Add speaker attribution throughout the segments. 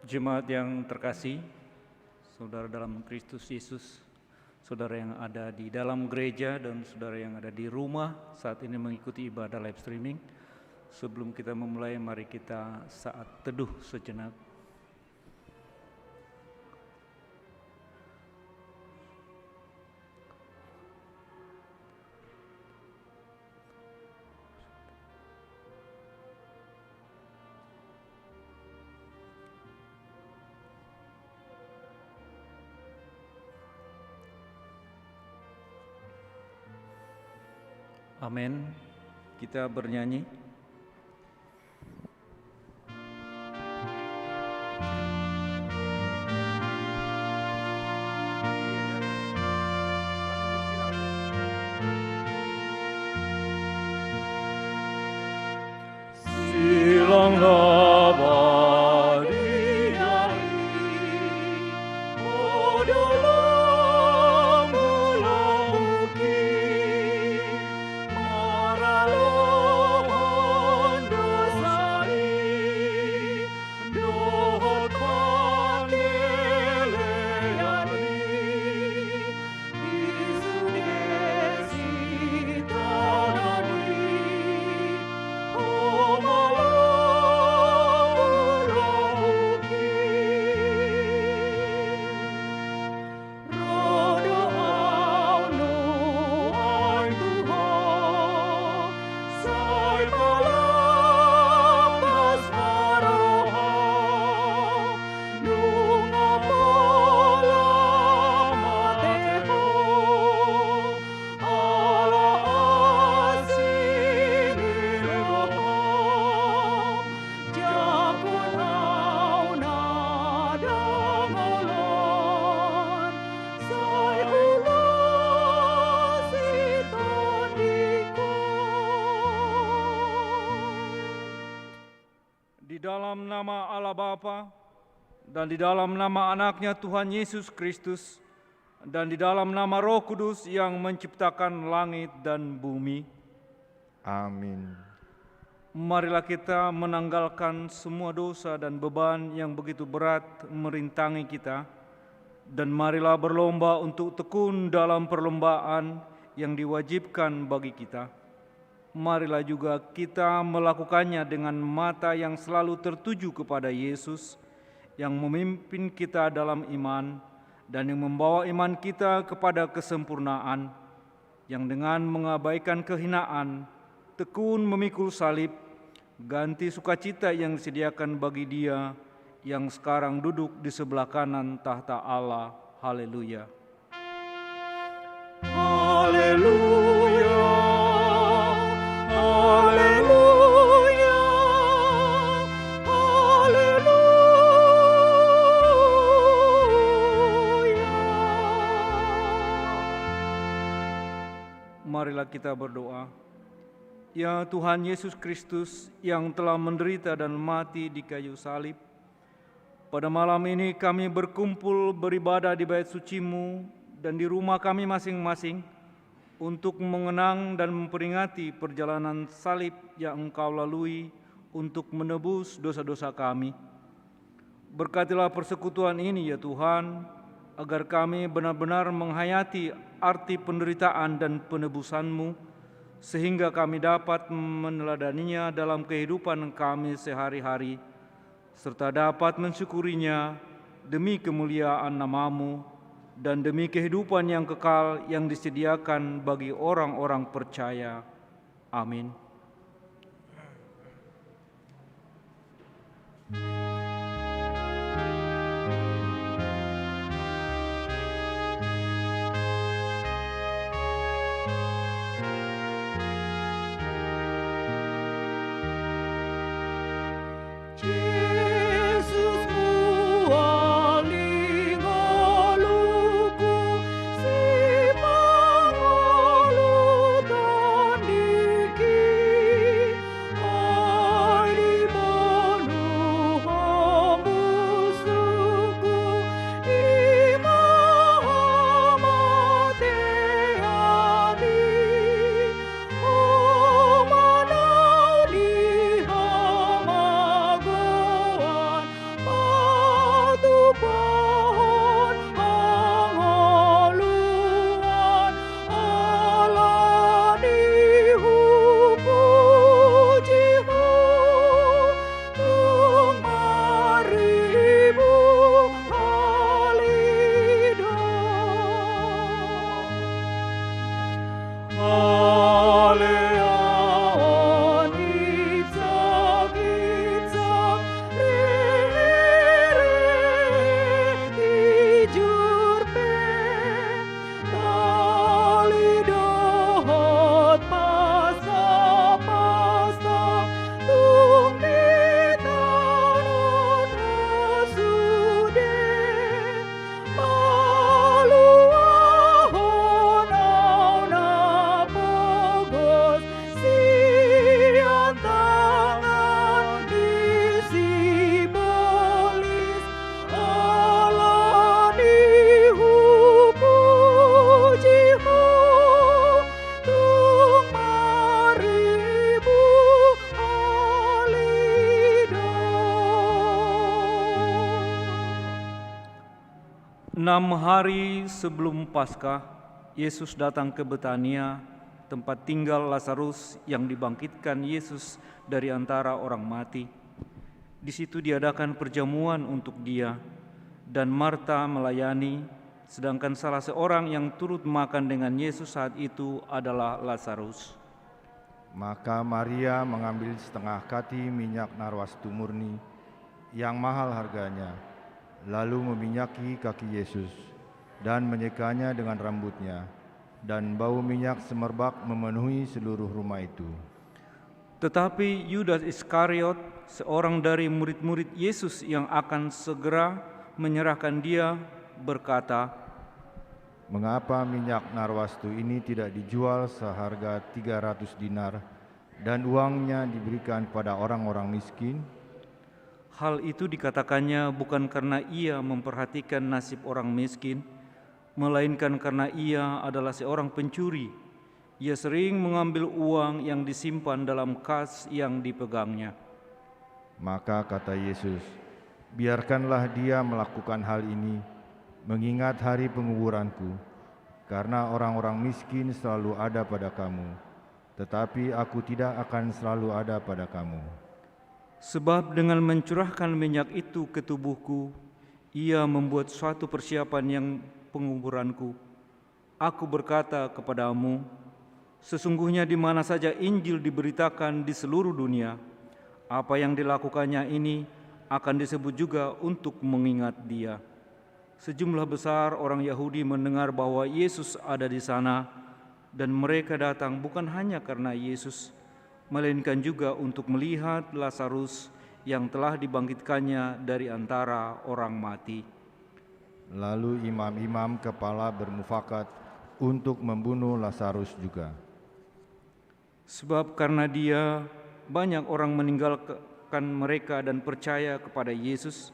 Speaker 1: Jemaat yang terkasih, saudara dalam Kristus Yesus, saudara yang ada di dalam gereja dan saudara yang ada di rumah saat ini mengikuti ibadah live streaming. Sebelum kita memulai, mari kita saat teduh sejenak. Amin. Kita bernyanyi. Silanglah dan di dalam nama Anaknya Tuhan Yesus Kristus, dan di dalam nama Roh Kudus yang menciptakan langit dan bumi.
Speaker 2: Amin.
Speaker 1: Marilah kita menanggalkan semua dosa dan beban yang begitu berat merintangi kita, dan marilah berlomba untuk tekun dalam perlombaan yang diwajibkan bagi kita. Marilah juga kita melakukannya dengan mata yang selalu tertuju kepada Yesus, yang memimpin kita dalam iman dan yang membawa iman kita kepada kesempurnaan, yang dengan mengabaikan kehinaan, tekun memikul salib, ganti sukacita yang disediakan bagi Dia yang sekarang duduk di sebelah kanan tahta Allah. Haleluya. Haleluya. Haleluya. Marilah kita berdoa. Ya Tuhan Yesus Kristus yang telah menderita dan mati di kayu salib, pada malam ini kami berkumpul beribadah di bait suci-Mu dan di rumah kami masing-masing untuk mengenang dan memperingati perjalanan salib yang Engkau lalui untuk menebus dosa-dosa kami. Berkatilah persekutuan ini ya Tuhan, agar kami benar-benar menghayati arti penderitaan dan penebusan-Mu, sehingga kami dapat meneladaninya dalam kehidupan kami sehari-hari, serta dapat mensyukurinya demi kemuliaan nama-Mu dan demi kehidupan yang kekal yang disediakan bagi orang-orang percaya. Amin. 6 hari sebelum Paskah, Yesus datang ke Betania, tempat tinggal Lazarus yang dibangkitkan Yesus dari antara orang mati. Di situ diadakan perjamuan untuk dia, dan Marta melayani, sedangkan salah seorang yang turut makan dengan Yesus saat itu adalah Lazarus.
Speaker 2: Maka Maria mengambil setengah kati minyak narwastu murni yang mahal harganya, lalu meminyaki kaki Yesus dan menyekanya dengan rambutnya, dan bau minyak semerbak memenuhi seluruh rumah itu.
Speaker 1: Tetapi Yudas Iskariot, seorang dari murid-murid Yesus yang akan segera menyerahkan dia, berkata,
Speaker 2: Mengapa minyak narwastu ini tidak dijual seharga 300 dinar dan uangnya diberikan kepada orang-orang miskin?
Speaker 1: Hal itu dikatakannya bukan karena ia memperhatikan nasib orang miskin, melainkan karena ia adalah seorang pencuri. Ia sering mengambil uang yang disimpan dalam kas yang dipegangnya.
Speaker 2: Maka kata Yesus, biarkanlah dia melakukan hal ini, mengingat hari penguburanku, karena orang-orang miskin selalu ada pada kamu, tetapi aku tidak akan selalu ada pada kamu.
Speaker 1: Sebab dengan mencurahkan minyak itu ke tubuhku, ia membuat suatu persiapan yang penguburanku. Aku berkata kepadamu, sesungguhnya di mana saja Injil diberitakan di seluruh dunia, apa yang dilakukannya ini akan disebut juga untuk mengingat dia. Sejumlah besar orang Yahudi mendengar bahwa Yesus ada di sana, dan mereka datang bukan hanya karena Yesus, melainkan juga untuk melihat Lazarus yang telah dibangkitkannya dari antara orang mati.
Speaker 2: Lalu imam-imam kepala bermufakat untuk membunuh Lazarus juga.
Speaker 1: Sebab karena dia, banyak orang meninggalkan mereka dan percaya kepada Yesus.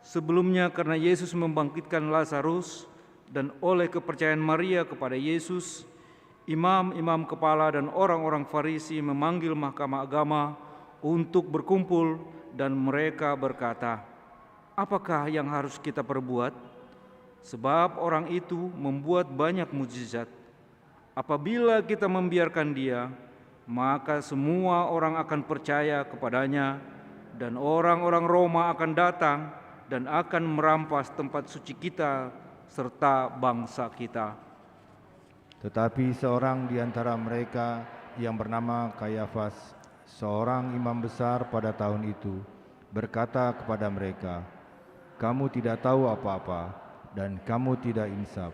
Speaker 1: Sebelumnya karena Yesus membangkitkan Lazarus, dan oleh kepercayaan Maria kepada Yesus, imam-imam kepala dan orang-orang Farisi memanggil mahkamah agama untuk berkumpul, dan mereka berkata, apakah yang harus kita perbuat? Sebab orang itu membuat banyak mukjizat. Apabila kita membiarkan dia, maka semua orang akan percaya kepadanya, dan orang-orang Roma akan datang dan akan merampas tempat suci kita serta bangsa kita.
Speaker 2: Tetapi seorang di antara mereka yang bernama Kayafas, seorang imam besar pada tahun itu, berkata kepada mereka, kamu tidak tahu apa-apa dan kamu tidak insaf,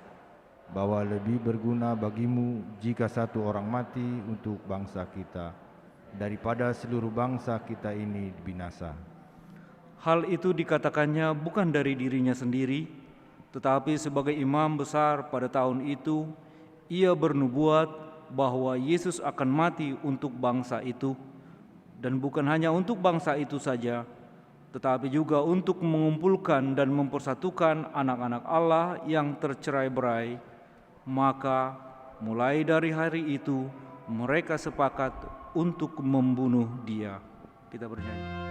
Speaker 2: bahwa lebih berguna bagimu jika satu orang mati untuk bangsa kita, daripada seluruh bangsa kita ini binasa.
Speaker 1: Hal itu dikatakannya bukan dari dirinya sendiri, tetapi sebagai imam besar pada tahun itu, ia bernubuat bahwa Yesus akan mati untuk bangsa itu, dan bukan hanya untuk bangsa itu saja, tetapi juga untuk mengumpulkan dan mempersatukan anak-anak Allah yang tercerai-berai. Maka mulai dari hari itu mereka sepakat untuk membunuh dia. Kita bernyanyi.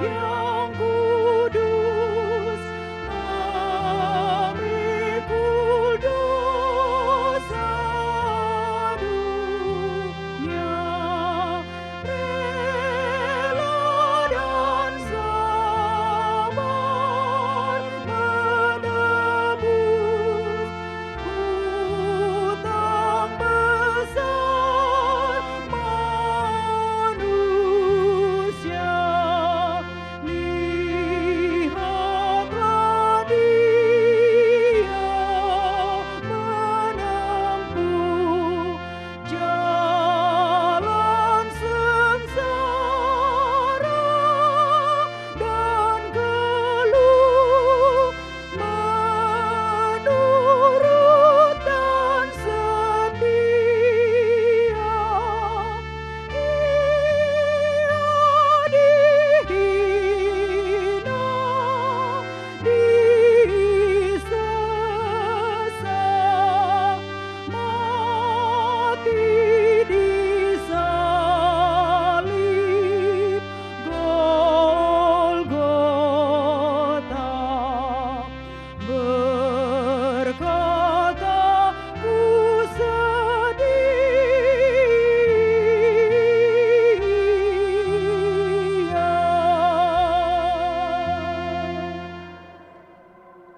Speaker 3: Yang kudus, kami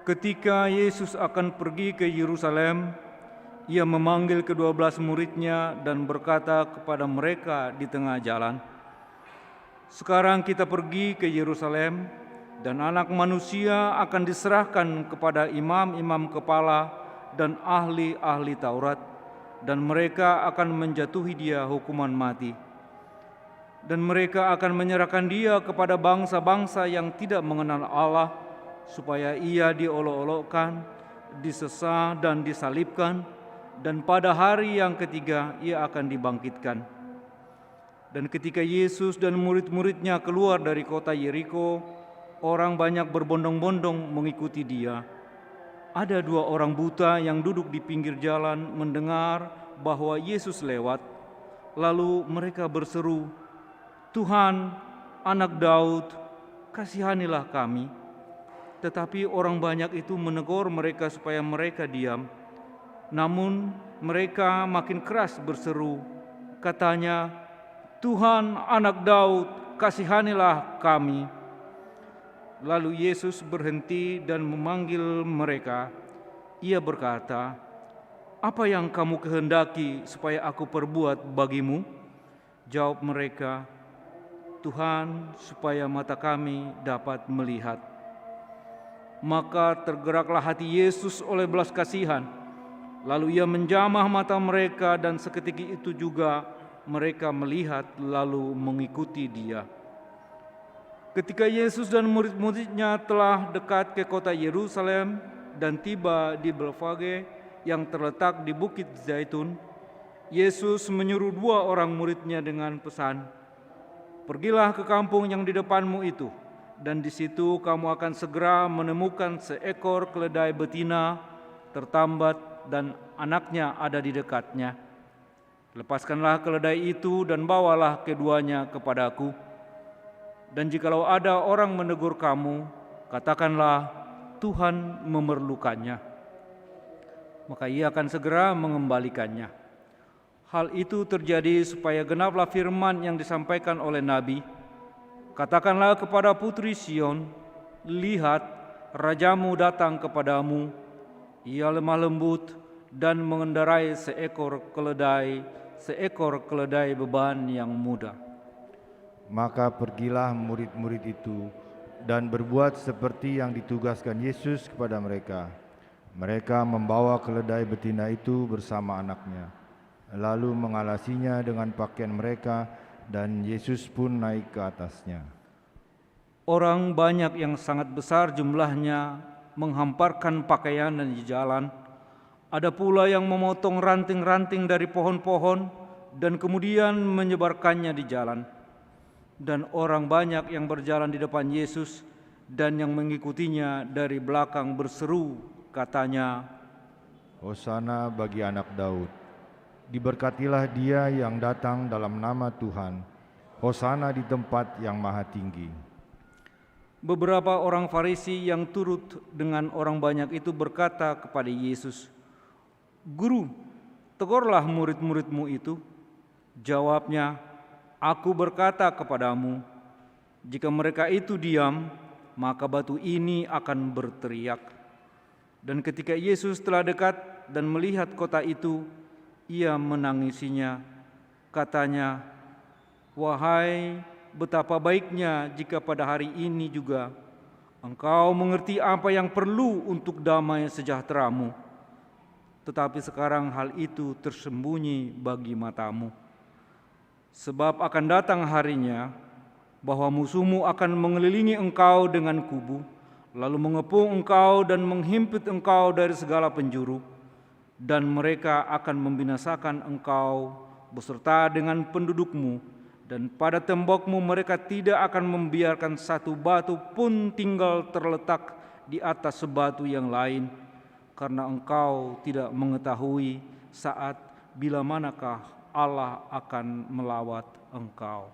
Speaker 1: Ketika Yesus akan pergi ke Yerusalem, Ia memanggil ke-12 murid-Nya dan berkata kepada mereka di tengah jalan, "Sekarang kita pergi ke Yerusalem, dan Anak Manusia akan diserahkan kepada imam-imam kepala dan ahli-ahli Taurat, dan mereka akan menjatuhi Dia hukuman mati. Dan mereka akan menyerahkan Dia kepada bangsa-bangsa yang tidak mengenal Allah, supaya Ia diolok-olokkan, disesah dan disalibkan, dan pada hari yang ketiga Ia akan dibangkitkan." Dan ketika Yesus dan murid-murid-Nya keluar dari kota Yeriko, orang banyak berbondong-bondong mengikuti Dia. Ada 2 orang buta yang duduk di pinggir jalan mendengar bahwa Yesus lewat. Lalu mereka berseru, "Tuhan, Anak Daud, kasihanilah kami." Tetapi orang banyak itu menegur mereka supaya mereka diam. Namun mereka makin keras berseru, katanya, "Tuhan, Anak Daud, kasihanilah kami." Lalu Yesus berhenti dan memanggil mereka. Ia berkata, "Apa yang kamu kehendaki supaya aku perbuat bagimu?" Jawab mereka, "Tuhan, supaya mata kami dapat melihat." Maka tergeraklah hati Yesus oleh belas kasihan. Lalu Ia menjamah mata mereka, dan seketika itu juga mereka melihat lalu mengikuti Dia. Ketika Yesus dan murid-murid-Nya telah dekat ke kota Yerusalem dan tiba di Betfage yang terletak di Bukit Zaitun, Yesus menyuruh 2 orang murid-Nya dengan pesan, "Pergilah ke kampung yang di depanmu itu, dan di situ kamu akan segera menemukan seekor keledai betina tertambat dan anaknya ada di dekatnya. Lepaskanlah keledai itu dan bawalah keduanya kepadaku. Dan jikalau ada orang menegur kamu, katakanlah, Tuhan memerlukannya. Maka ia akan segera mengembalikannya." Hal itu terjadi supaya genaplah firman yang disampaikan oleh Nabi, "Katakanlah kepada putri Sion, lihat, rajamu datang kepadamu. Ia lemah lembut dan mengendarai seekor keledai beban yang muda."
Speaker 2: Maka pergilah murid-murid itu dan berbuat seperti yang ditugaskan Yesus kepada mereka. Mereka membawa keledai betina itu bersama anaknya, lalu mengalasinya dengan pakaian mereka, dan Yesus pun naik ke atasnya.
Speaker 1: Orang banyak yang sangat besar jumlahnya menghamparkan pakaian di jalan. Ada pula yang memotong ranting-ranting dari pohon-pohon dan kemudian menyebarkannya di jalan. Dan orang banyak yang berjalan di depan Yesus dan yang mengikutinya dari belakang berseru, katanya,
Speaker 2: "Hosana bagi Anak Daud. Diberkatilah Dia yang datang dalam nama Tuhan. Hosana di tempat yang maha tinggi."
Speaker 1: Beberapa orang Farisi yang turut dengan orang banyak itu berkata kepada Yesus, "Guru, tegurlah murid-murid-Mu itu." Jawabnya, "Aku berkata kepadamu, jika mereka itu diam, maka batu ini akan berteriak." Dan ketika Yesus telah dekat dan melihat kota itu, Ia menangisinya. Katanya, "Wahai, betapa baiknya jika pada hari ini juga engkau mengerti apa yang perlu untuk damai sejahteramu. Tetapi sekarang hal itu tersembunyi bagi matamu. Sebab akan datang harinya bahwa musuhmu akan mengelilingi engkau dengan kubu, lalu mengepung engkau dan menghimpit engkau dari segala penjuru, dan mereka akan membinasakan engkau beserta dengan pendudukmu, dan pada tembokmu mereka tidak akan membiarkan satu batu pun tinggal terletak di atas sebatu yang lain, karena engkau tidak mengetahui saat bila manakah Allah akan melawat engkau."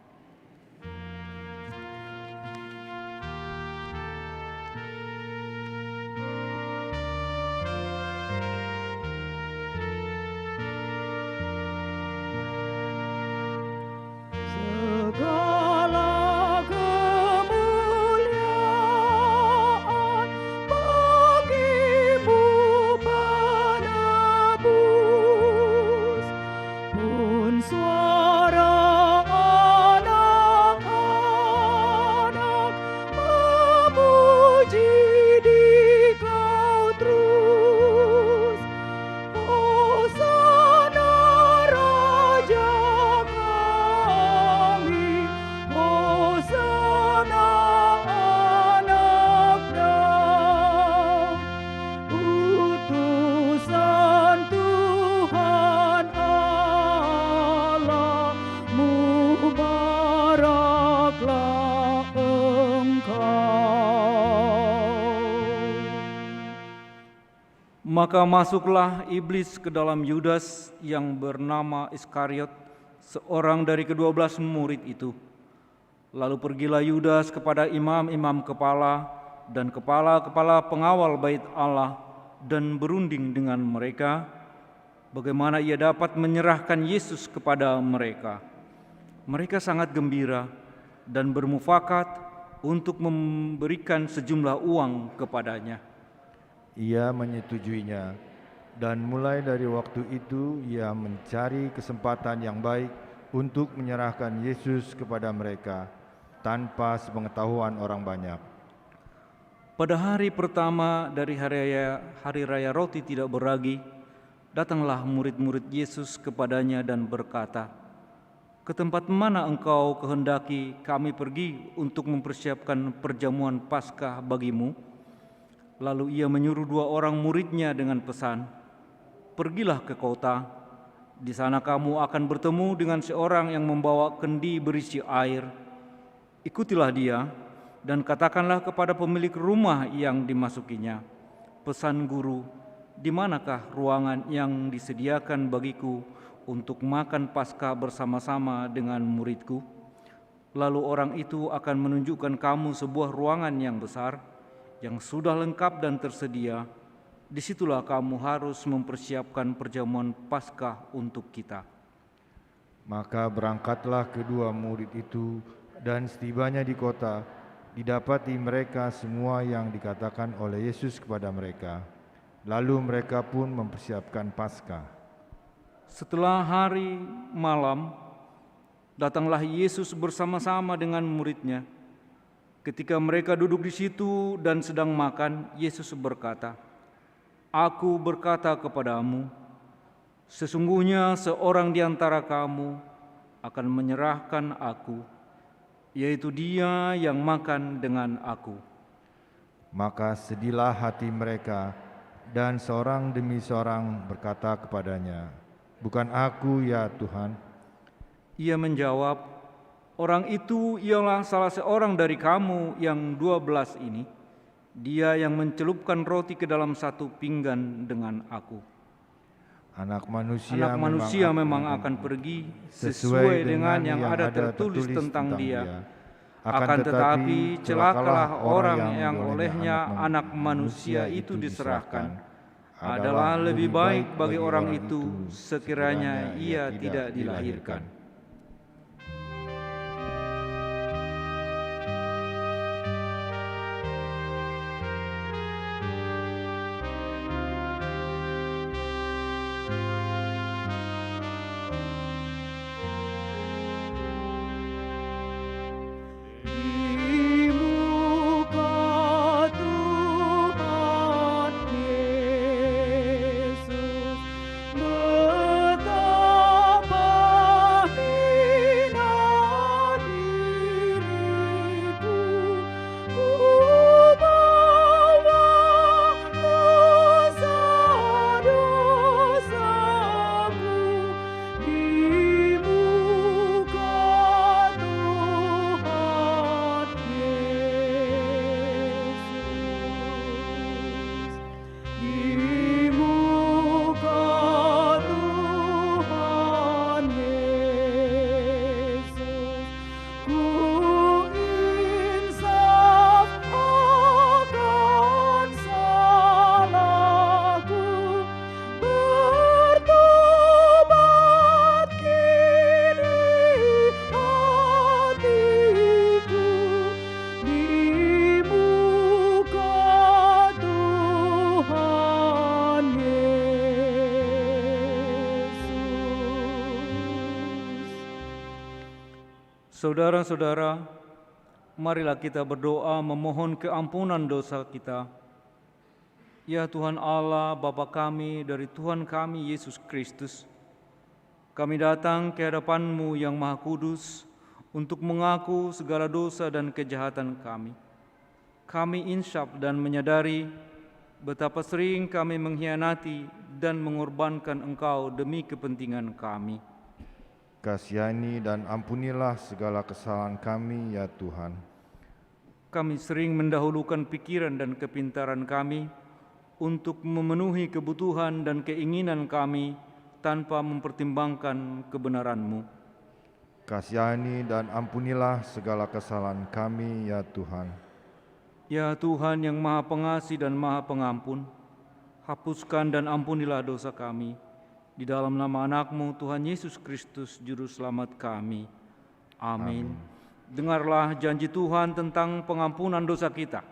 Speaker 3: Segala kemuliaan bagi
Speaker 1: Maka masuklah iblis ke dalam Yudas yang bernama Iskariot, seorang dari ke-12 murid itu. Lalu pergilah Yudas kepada imam-imam kepala dan kepala-kepala pengawal bait Allah dan berunding dengan mereka bagaimana ia dapat menyerahkan Yesus kepada mereka. Mereka sangat gembira dan bermufakat untuk memberikan sejumlah uang kepadanya.
Speaker 2: Ia menyetujuinya, dan mulai dari waktu itu ia mencari kesempatan yang baik untuk menyerahkan Yesus kepada mereka tanpa sepengetahuan orang banyak.
Speaker 1: Pada hari pertama dari hari raya roti tidak beragi, datanglah murid-murid Yesus kepadanya dan berkata, "Ke tempat mana engkau kehendaki kami pergi untuk mempersiapkan perjamuan Paskah bagimu?" Lalu ia menyuruh 2 orang muridnya dengan pesan, "Pergilah ke kota, di sana kamu akan bertemu dengan seorang yang membawa kendi berisi air. Ikutilah dia dan katakanlah kepada pemilik rumah yang dimasukinya, 'Pesan Guru, di manakah ruangan yang disediakan bagiku untuk makan Paskah bersama-sama dengan muridku?' Lalu orang itu akan menunjukkan kamu sebuah ruangan yang besar, yang sudah lengkap dan tersedia. Disitulah kamu harus mempersiapkan perjamuan Paskah untuk kita."
Speaker 2: Maka berangkatlah kedua murid itu, dan setibanya di kota, didapati mereka semua yang dikatakan oleh Yesus kepada mereka. Lalu mereka pun mempersiapkan Paskah.
Speaker 1: Setelah hari malam, datanglah Yesus bersama-sama dengan muridnya. Ketika mereka duduk di situ dan sedang makan, Yesus berkata, "Aku berkata kepadamu, sesungguhnya seorang di antara kamu akan menyerahkan aku, yaitu dia yang makan dengan aku."
Speaker 2: Maka sedihlah hati mereka, dan seorang demi seorang berkata kepadanya, "Bukan aku, ya Tuhan."
Speaker 1: Ia menjawab, "Orang itu ialah salah seorang dari kamu yang 12 ini, dia yang mencelupkan roti ke dalam satu pinggan dengan aku.
Speaker 2: Anak manusia
Speaker 1: memang akan pergi sesuai dengan yang ada tertulis tentang dia. Akan tetapi celakalah orang yang olehnya anak manusia itu diserahkan. Adalah lebih baik bagi orang itu sekiranya ia tidak dilahirkan." Saudara-saudara, marilah kita berdoa memohon keampunan dosa kita. Ya Tuhan Allah, Bapa kami dari Tuhan kami Yesus Kristus, kami datang ke hadapan-Mu yang Maha Kudus untuk mengaku segala dosa dan kejahatan kami. Kami insyaf dan menyadari betapa sering kami mengkhianati dan mengorbankan Engkau demi kepentingan kami.
Speaker 2: Kasihani dan ampunilah segala kesalahan kami, ya Tuhan.
Speaker 1: Kami sering mendahulukan pikiran dan kepintaran kami untuk memenuhi kebutuhan dan keinginan kami tanpa mempertimbangkan kebenaran-Mu.
Speaker 2: Kasihani dan ampunilah segala kesalahan kami, ya Tuhan.
Speaker 1: Ya Tuhan yang Maha Pengasih dan Maha Pengampun, hapuskan dan ampunilah dosa kami. Di dalam nama anak-Mu, Tuhan Yesus Kristus, Juru Selamat kami. Amin. Dengarlah janji Tuhan tentang pengampunan dosa kita.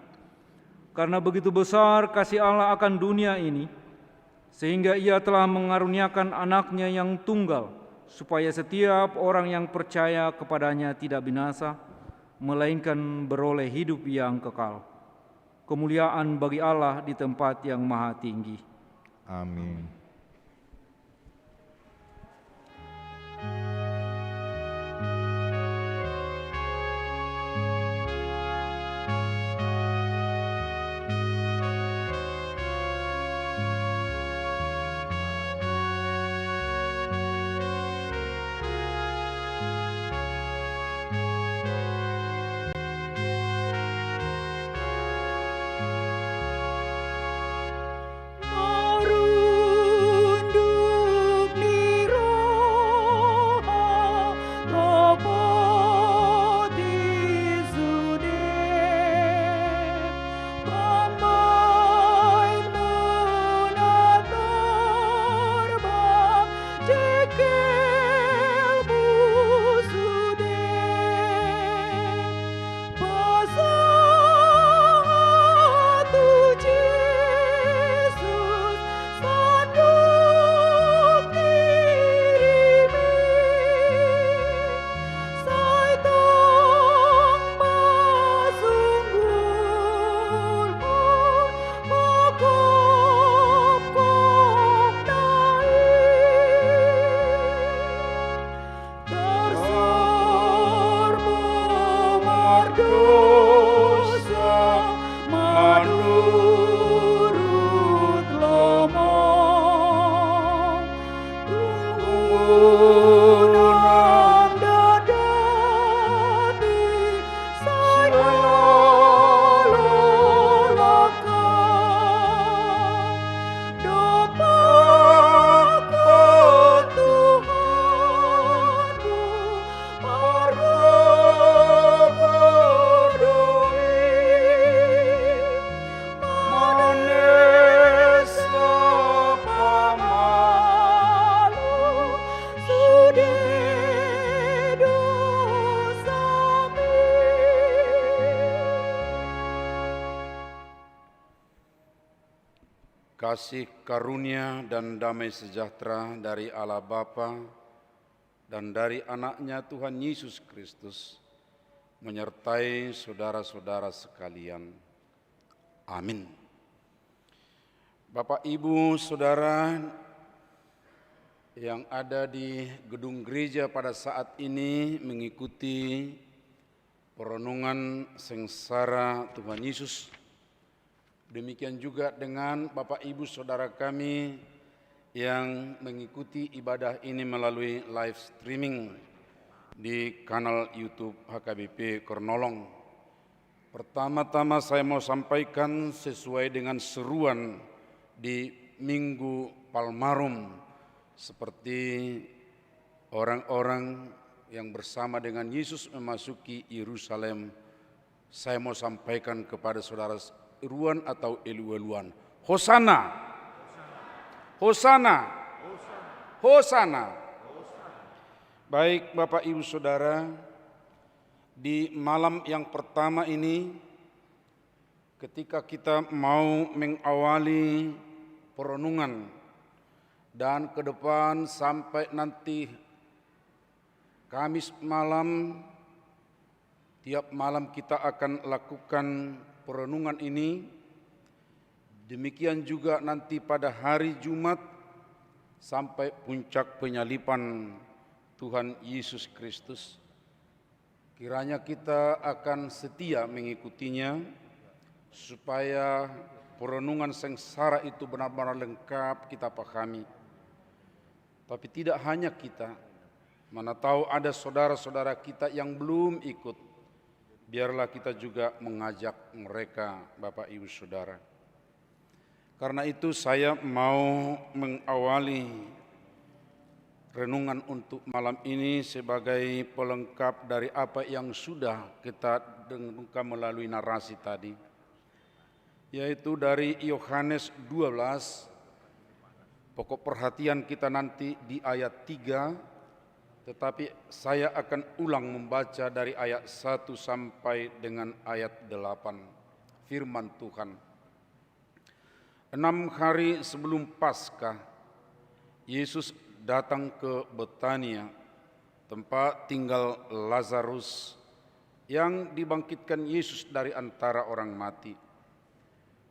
Speaker 1: Karena begitu besar kasih Allah akan dunia ini, sehingga Ia telah mengaruniakan anaknya yang tunggal, supaya setiap orang yang percaya kepadanya tidak binasa, melainkan beroleh hidup yang kekal. Kemuliaan bagi Allah di tempat yang maha tinggi.
Speaker 2: Amin.
Speaker 3: Kasih karunia dan damai sejahtera dari Allah Bapa dan dari anaknya Tuhan Yesus Kristus menyertai saudara-saudara sekalian. Amin. Bapak, Ibu, Saudara yang ada di gedung gereja pada saat ini mengikuti perenungan sengsara Tuhan Yesus. Demikian juga dengan Bapak Ibu Saudara kami yang mengikuti ibadah ini melalui live streaming di kanal YouTube HKBP Kornolong. Pertama-tama saya mau sampaikan sesuai dengan seruan di Minggu Palmarum, seperti orang-orang yang bersama dengan Yesus memasuki Yerusalem. Saya mau sampaikan kepada saudara seruan atau elu-eluan. Hosana. Hosana. Hosana. Baik Bapak Ibu Saudara, di malam yang pertama ini ketika kita mau mengawali perenungan dan ke depan sampai nanti Kamis malam, tiap malam kita akan lakukan perenungan ini. Demikian juga nanti pada hari Jumat sampai puncak penyaliban Tuhan Yesus Kristus. Kiranya kita akan setia mengikutinya supaya perenungan sengsara itu benar-benar lengkap kita pahami. Tapi tidak hanya kita, mana tahu ada saudara-saudara kita yang belum ikut. Biarlah kita juga mengajak mereka, Bapak Ibu Saudara. Karena itu saya mau mengawali renungan untuk malam ini sebagai pelengkap dari apa yang sudah kita dengarkan melalui narasi tadi, yaitu dari Yohanes 12. Pokok perhatian kita nanti di ayat 3, tetapi saya akan ulang membaca dari ayat 1 sampai dengan ayat 8. Firman Tuhan. 6 hari sebelum Paskah, Yesus datang ke Betania, tempat tinggal Lazarus yang dibangkitkan Yesus dari antara orang mati.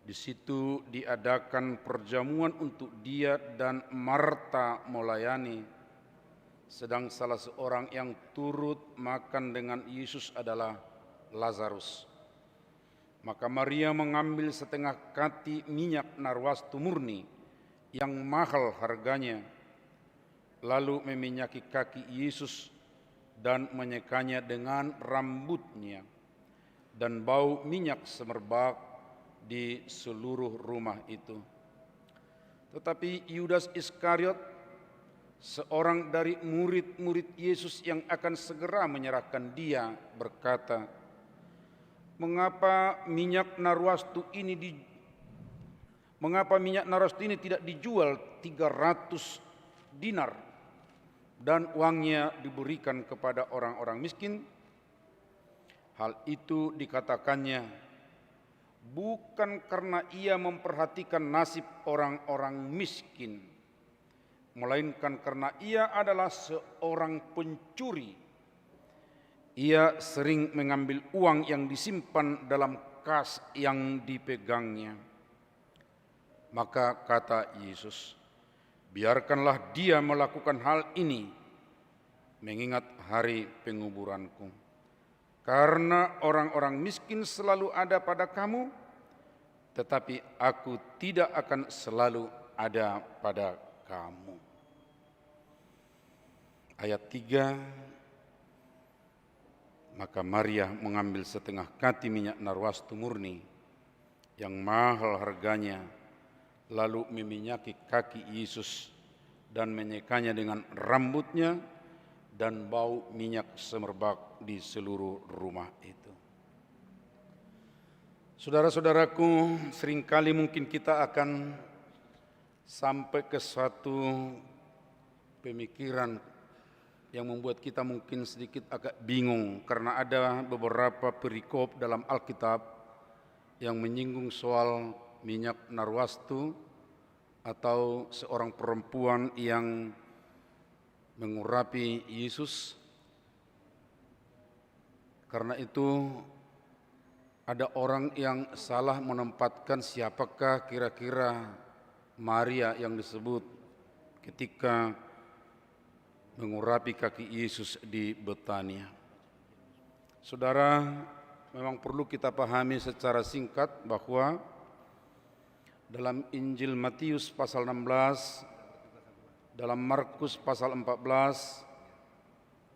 Speaker 3: Di situ diadakan perjamuan untuk dia dan Marta melayani, sedang salah seorang yang turut makan dengan Yesus adalah Lazarus. Maka Maria mengambil setengah kati minyak narwastu murni yang mahal harganya, lalu meminyaki kaki Yesus dan menyekanya dengan rambutnya, dan bau minyak semerbak di seluruh rumah itu. Tetapi Yudas Iskariot, seorang dari murid-murid Yesus yang akan segera menyerahkan dia, berkata, Mengapa minyak narwastu ini tidak dijual 300 dinar dan uangnya diberikan kepada orang-orang miskin? Hal itu dikatakannya bukan karena ia memperhatikan nasib orang-orang miskin, melainkan karena ia adalah seorang pencuri. Ia sering mengambil uang yang disimpan dalam kas yang dipegangnya. Maka kata Yesus, biarkanlah dia melakukan hal ini, mengingat hari penguburanku. Karena orang-orang miskin selalu ada pada kamu, tetapi aku tidak akan selalu ada pada kamu. Ayat 3, maka Maria mengambil setengah kati minyak narwastu murni yang mahal harganya, lalu meminyaki kaki Yesus dan menyekanya dengan rambutnya, dan bau minyak semerbak di seluruh rumah itu. Saudara-saudaraku, seringkali mungkin kita akan sampai ke suatu pemikiran yang membuat kita mungkin sedikit agak bingung, karena ada beberapa perikop dalam Alkitab yang menyinggung soal minyak narwastu atau seorang perempuan yang mengurapi Yesus. Karena itu ada orang yang salah menempatkan siapakah kira-kira Maria yang disebut ketika mengurapi kaki Yesus di Betania. Saudara, memang perlu kita pahami secara singkat bahwa dalam Injil Matius pasal 16, dalam Markus pasal 14,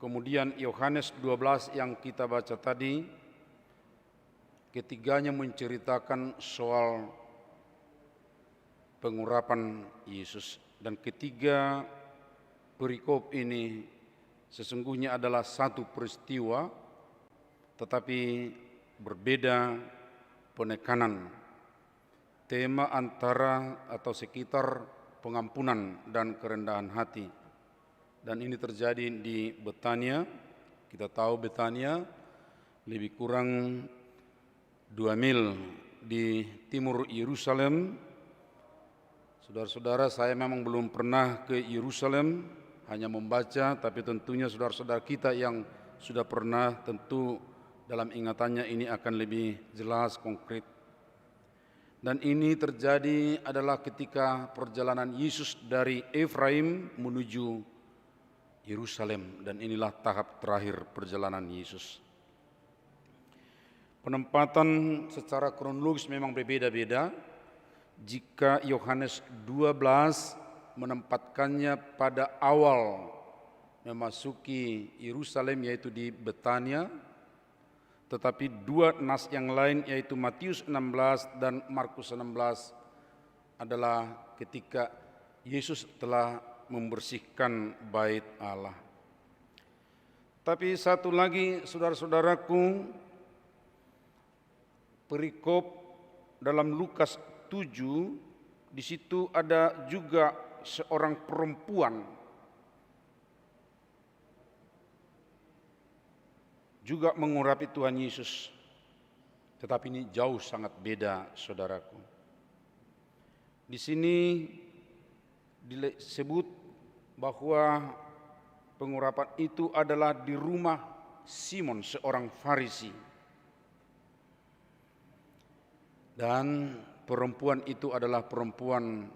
Speaker 3: kemudian Yohanes 12 yang kita baca tadi, ketiganya menceritakan soal pengurapan Yesus. Dan ketiga perikop ini sesungguhnya adalah satu peristiwa, tetapi berbeda penekanan. Tema antara atau sekitar pengampunan dan kerendahan hati. Dan ini terjadi di Betania. Kita tahu Betania lebih kurang 2 mil di timur Yerusalem. Saudara-saudara, saya memang belum pernah ke Yerusalem, hanya membaca, tapi tentunya saudara-saudara kita yang sudah pernah tentu dalam ingatannya ini akan lebih jelas, konkret. Dan ini terjadi adalah ketika perjalanan Yesus dari Efraim menuju Yerusalem, dan inilah tahap terakhir perjalanan Yesus. Penempatan secara kronologis memang berbeda-beda. Jika Yohanes 12 menempatkannya pada awal memasuki Yerusalem, yaitu di Betania, tetapi dua nas yang lain yaitu Matius 16 dan Markus 16 adalah ketika Yesus telah membersihkan bait Allah. Tapi satu lagi saudara-saudaraku, perikop dalam Lukas 7, di situ ada juga seorang perempuan juga mengurapi Tuhan Yesus. Tetapi ini jauh sangat beda, saudaraku. Di sini disebut bahwa pengurapan itu adalah di rumah Simon, seorang Farisi. Dan perempuan itu adalah perempuan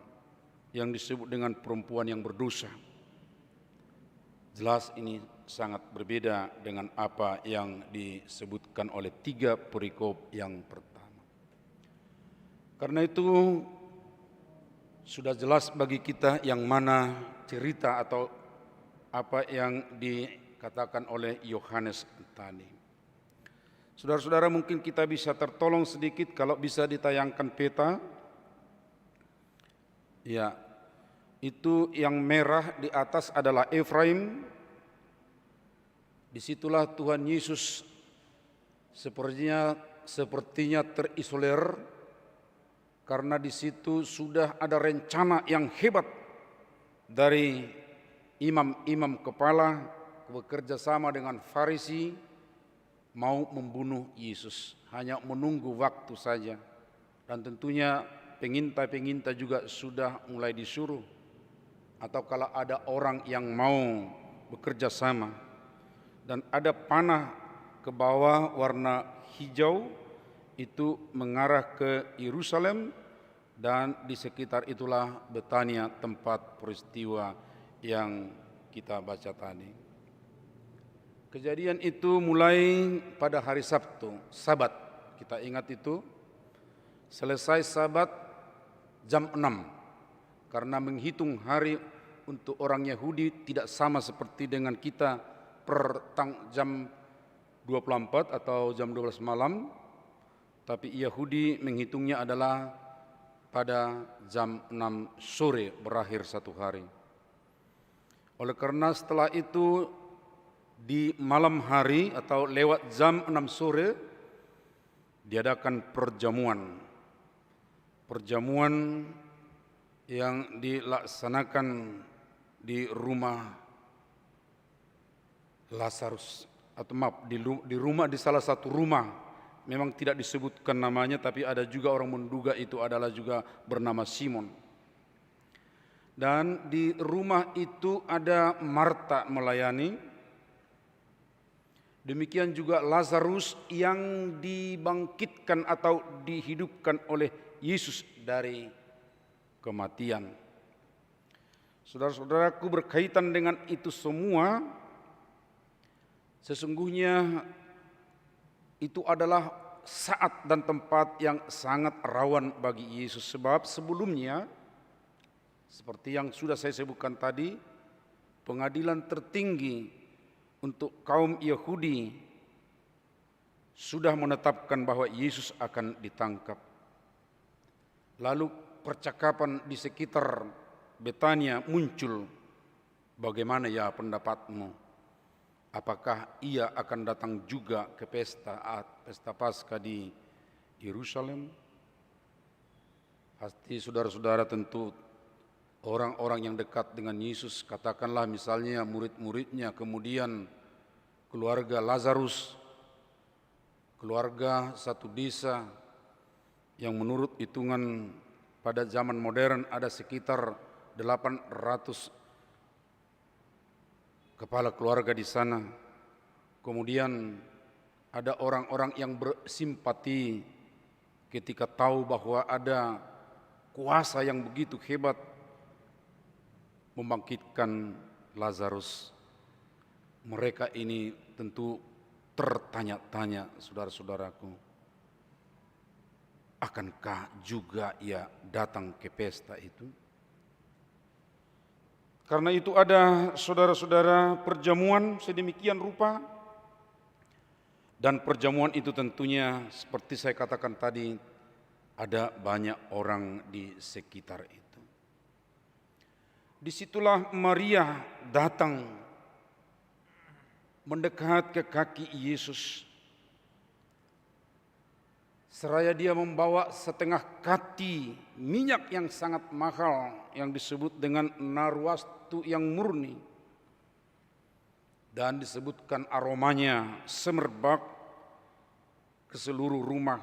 Speaker 3: yang disebut dengan perempuan yang berdosa. Jelas ini sangat berbeda dengan apa yang disebutkan oleh 3 perikop yang pertama. Karena itu sudah jelas bagi kita yang mana cerita atau apa yang dikatakan oleh Yohanes tadi. Saudara-saudara, mungkin kita bisa tertolong sedikit kalau bisa ditayangkan peta. Ya, itu yang merah di atas adalah Efraim. Disitulah Tuhan Yesus sepertinya terisolir, karena di situ sudah ada rencana yang hebat dari imam-imam kepala bekerja sama dengan Farisi mau membunuh Yesus. Hanya menunggu waktu saja. Dan tentunya pengintai-pengintai juga sudah mulai disuruh. Atau kalau ada orang yang mau bekerja sama. Dan ada panah ke bawah warna hijau itu mengarah ke Yerusalem, dan di sekitar itulah Betania tempat peristiwa yang kita baca tadi. Kejadian itu mulai pada hari Sabtu, Sabat. Kita ingat itu. Selesai Sabat jam 6. Karena menghitung hari untuk orang Yahudi tidak sama seperti dengan kita per jam 24 atau jam 12 malam. Tapi Yahudi menghitungnya adalah pada jam 6 sore berakhir satu hari. Oleh karena setelah itu di malam hari atau lewat jam 6 sore diadakan perjamuan. Perjamuan yang dilaksanakan di rumah Lazarus, atau maaf, di salah satu rumah. Memang tidak disebutkan namanya, tapi ada juga orang menduga itu adalah juga bernama Simon. Dan di rumah itu ada Marta melayani. Demikian juga Lazarus yang dibangkitkan atau dihidupkan oleh Yesus dari kematian. Saudara-saudaraku, berkaitan dengan itu semua, sesungguhnya itu adalah saat dan tempat yang sangat rawan bagi Yesus. Sebab sebelumnya, seperti yang sudah saya sebutkan tadi, pengadilan tertinggi untuk kaum Yahudi sudah menetapkan bahwa Yesus akan ditangkap. Lalu percakapan di sekitar Betania muncul, bagaimana ya pendapatmu? Apakah ia akan datang juga ke pesta Paskah di Yerusalem? Pasti saudara-saudara tentu orang-orang yang dekat dengan Yesus, katakanlah misalnya murid-muridnya, kemudian keluarga Lazarus, keluarga satu desa yang menurut hitungan pada zaman modern ada sekitar 800 kepala keluarga di sana. Kemudian ada orang-orang yang bersimpati ketika tahu bahwa ada kuasa yang begitu hebat membangkitkan Lazarus. Mereka ini tentu tertanya-tanya, saudara-saudaraku, akankah juga ia datang ke pesta itu? Karena itu ada, saudara-saudara, perjamuan sedemikian rupa. Dan perjamuan itu tentunya seperti saya katakan tadi, ada banyak orang di sekitar itu. Disitulah Maria datang mendekat ke kaki Yesus. Seraya dia membawa setengah kati minyak yang sangat mahal yang disebut dengan narwastu yang murni. Dan disebutkan aromanya semerbak ke seluruh rumah.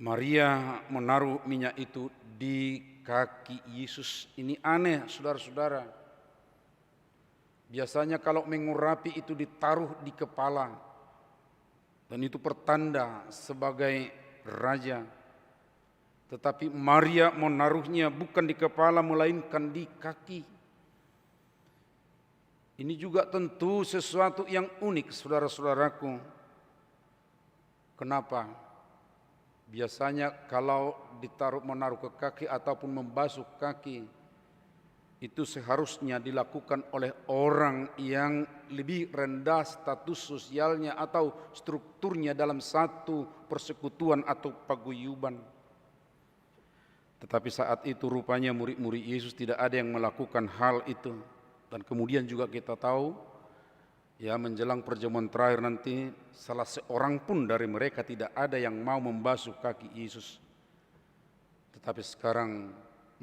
Speaker 3: Maria menaruh minyak itu di kaki Yesus. Ini aneh, saudara-saudara. Biasanya kalau mengurapi itu ditaruh di kepala. Dan itu pertanda sebagai raja. Tetapi Maria menaruhnya bukan di kepala melainkan di kaki. Ini juga tentu sesuatu yang unik, saudara-saudaraku. Kenapa? Biasanya kalau menaruh ke kaki ataupun membasuh kaki, itu seharusnya dilakukan oleh orang yang lebih rendah status sosialnya atau strukturnya dalam satu persekutuan atau paguyuban. Tetapi saat itu rupanya murid-murid Yesus tidak ada yang melakukan hal itu. Dan kemudian juga kita tahu, ya menjelang perjamuan terakhir nanti, salah seorang pun dari mereka tidak ada yang mau membasuh kaki Yesus. Tetapi sekarang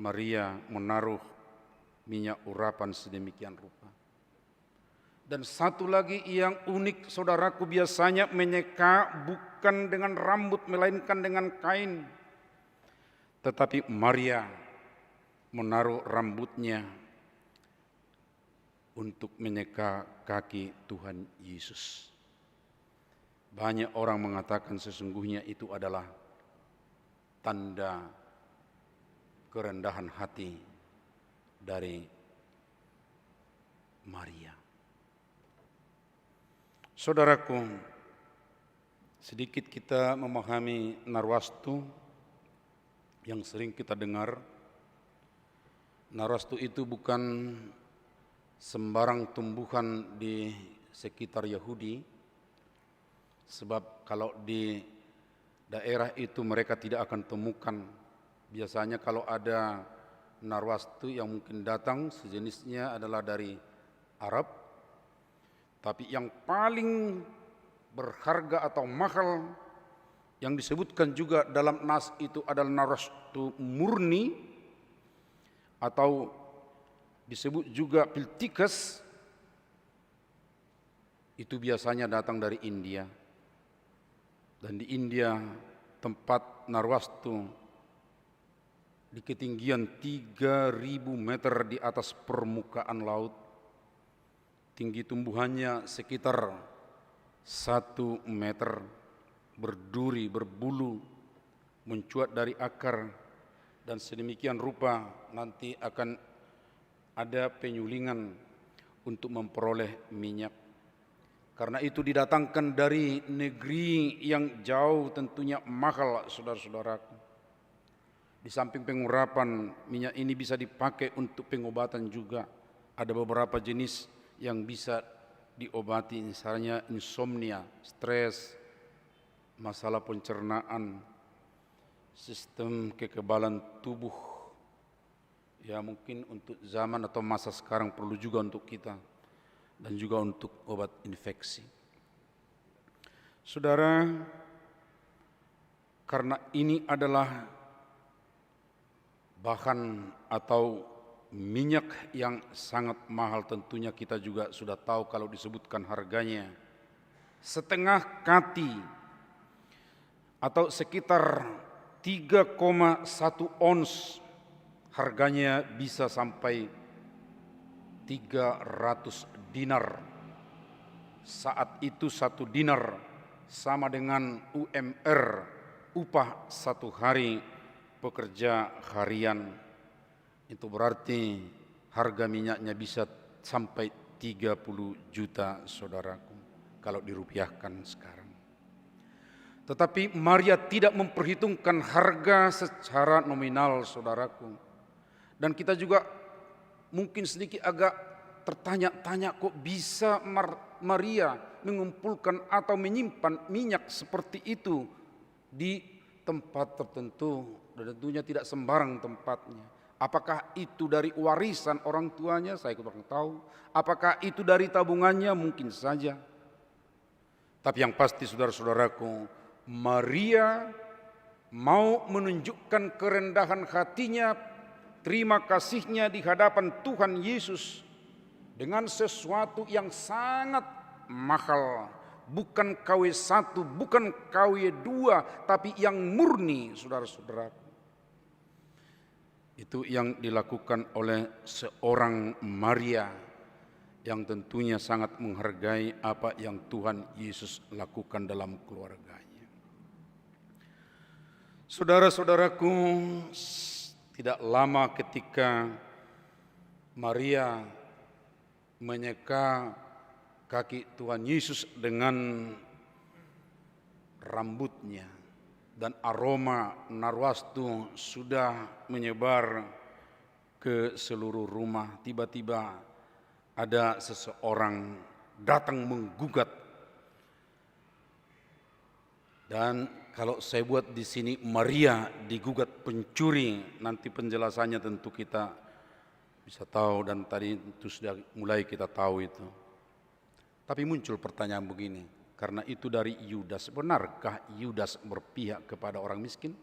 Speaker 3: Maria menaruh minyak urapan sedemikian rupa. Dan satu lagi yang unik, saudaraku, biasanya menyeka bukan dengan rambut melainkan dengan kain. Tetapi Maria menaruh rambutnya untuk menyeka kaki Tuhan Yesus. Banyak orang mengatakan sesungguhnya itu adalah tanda kerendahan hati dari Maria. Saudaraku, sedikit kita memahami narwastu yang sering kita dengar. Narwastu itu bukan sembarang tumbuhan di sekitar Yahudi, sebab kalau di daerah itu mereka tidak akan temukan. Biasanya kalau ada narwastu yang mungkin datang, sejenisnya adalah dari Arab. Tapi yang paling berharga atau mahal yang disebutkan juga dalam nas itu adalah narwastu murni atau disebut juga Piltikas. Itu biasanya datang dari India. Dan di India tempat narwastu di ketinggian 3.000 meter di atas permukaan laut. Tinggi tumbuhannya sekitar 1 meter, berduri, berbulu, mencuat dari akar, dan sedemikian rupa nanti akan ada penyulingan untuk memperoleh minyak. Karena itu didatangkan dari negeri yang jauh, tentunya mahal, saudara-saudaraku. Di samping pengurapan, minyak ini bisa dipakai untuk pengobatan juga. Ada beberapa jenis yang bisa diobati, misalnya insomnia, stres, masalah pencernaan, sistem kekebalan tubuh. Ya mungkin untuk zaman atau masa sekarang perlu juga untuk kita, dan juga untuk obat infeksi. Saudara, karena ini adalah bahan atau minyak yang sangat mahal, tentunya kita juga sudah tahu kalau disebutkan harganya. Setengah kati atau sekitar 3,1 ons, harganya bisa sampai 300 dinar. Saat itu 1 dinar sama dengan UMR, upah 1 hari pekerja harian. Itu berarti harga minyaknya bisa sampai 30 juta, saudaraku, kalau dirupiahkan sekarang. Tetapi Maria tidak memperhitungkan harga secara nominal, saudaraku. Dan kita juga mungkin sedikit agak tertanya-tanya, kok bisa Maria mengumpulkan atau menyimpan minyak seperti itu di tempat tertentu, dan tentunya tidak sembarang tempatnya. Apakah itu dari warisan orang tuanya? Saya kurang tahu. Apakah itu dari tabungannya? Mungkin saja. Tapi yang pasti saudara-saudaraku, Maria mau menunjukkan kerendahan hatinya, terima kasihnya di hadapan Tuhan Yesus dengan sesuatu yang sangat mahal. Bukan KW1, bukan KW2, tapi yang murni, saudara-saudaraku. Itu yang dilakukan oleh seorang Maria yang tentunya sangat menghargai apa yang Tuhan Yesus lakukan dalam keluarganya. Saudara-saudaraku, tidak lama ketika Maria menyeka kaki Tuhan Yesus dengan rambutnya, dan aroma narwastu sudah menyebar ke seluruh rumah. Tiba-tiba ada seseorang datang menggugat. Dan kalau saya buat di sini Maria digugat pencuri, nanti penjelasannya tentu kita bisa tahu, dan tadi itu sudah mulai kita tahu itu. Tapi muncul pertanyaan begini, karena itu dari Yudas. Benarkah Yudas berpihak kepada orang miskin?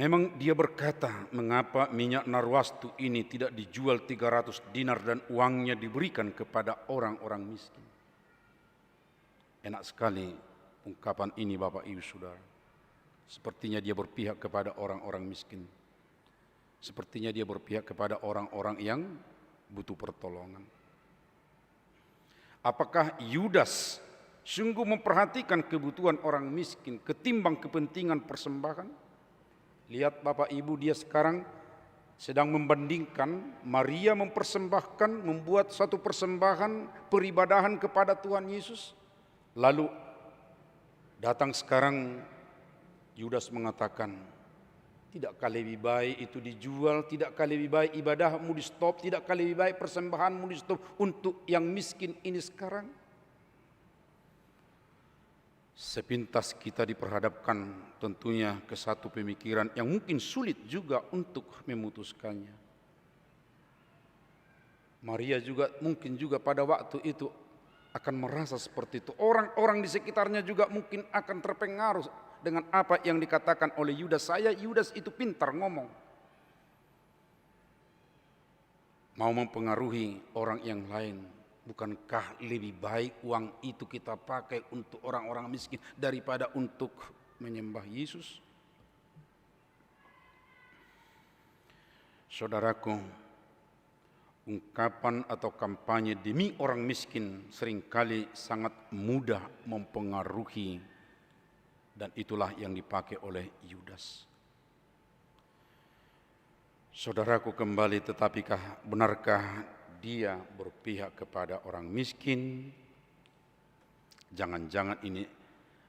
Speaker 3: Memang dia berkata, mengapa minyak narwastu ini tidak dijual 300 dinar dan uangnya diberikan kepada orang-orang miskin? Enak sekali ungkapan ini Bapak Ibu Saudara. Sepertinya dia berpihak kepada orang-orang miskin. Sepertinya dia berpihak kepada orang-orang yang butuh pertolongan. Apakah Yudas sungguh memperhatikan kebutuhan orang miskin ketimbang kepentingan persembahan? Lihat Bapak Ibu, dia sekarang sedang membandingkan Maria mempersembahkan, membuat satu persembahan peribadahan kepada Tuhan Yesus. Lalu datang sekarang Yudas mengatakan, tidakkah lebih baik itu dijual, tidakkah lebih baik ibadahmu di stop, tidakkah lebih baik persembahanmu di stop untuk yang miskin ini sekarang? Sepintas kita diperhadapkan tentunya ke satu pemikiran yang mungkin sulit juga untuk memutuskannya. Maria juga mungkin juga pada waktu itu akan merasa seperti itu. Orang-orang di sekitarnya juga mungkin akan terpengaruh dengan apa yang dikatakan oleh Yudas. Yudas itu pintar ngomong. Mau mempengaruhi orang yang lain. Bukankah lebih baik uang itu kita pakai untuk orang-orang miskin daripada untuk menyembah Yesus? Saudaraku, ungkapan atau kampanye demi orang miskin seringkali sangat mudah mempengaruhi, dan itulah yang dipakai oleh Yudas. Saudaraku kembali, tetapikah benarkah dia berpihak kepada orang miskin? Jangan-jangan ini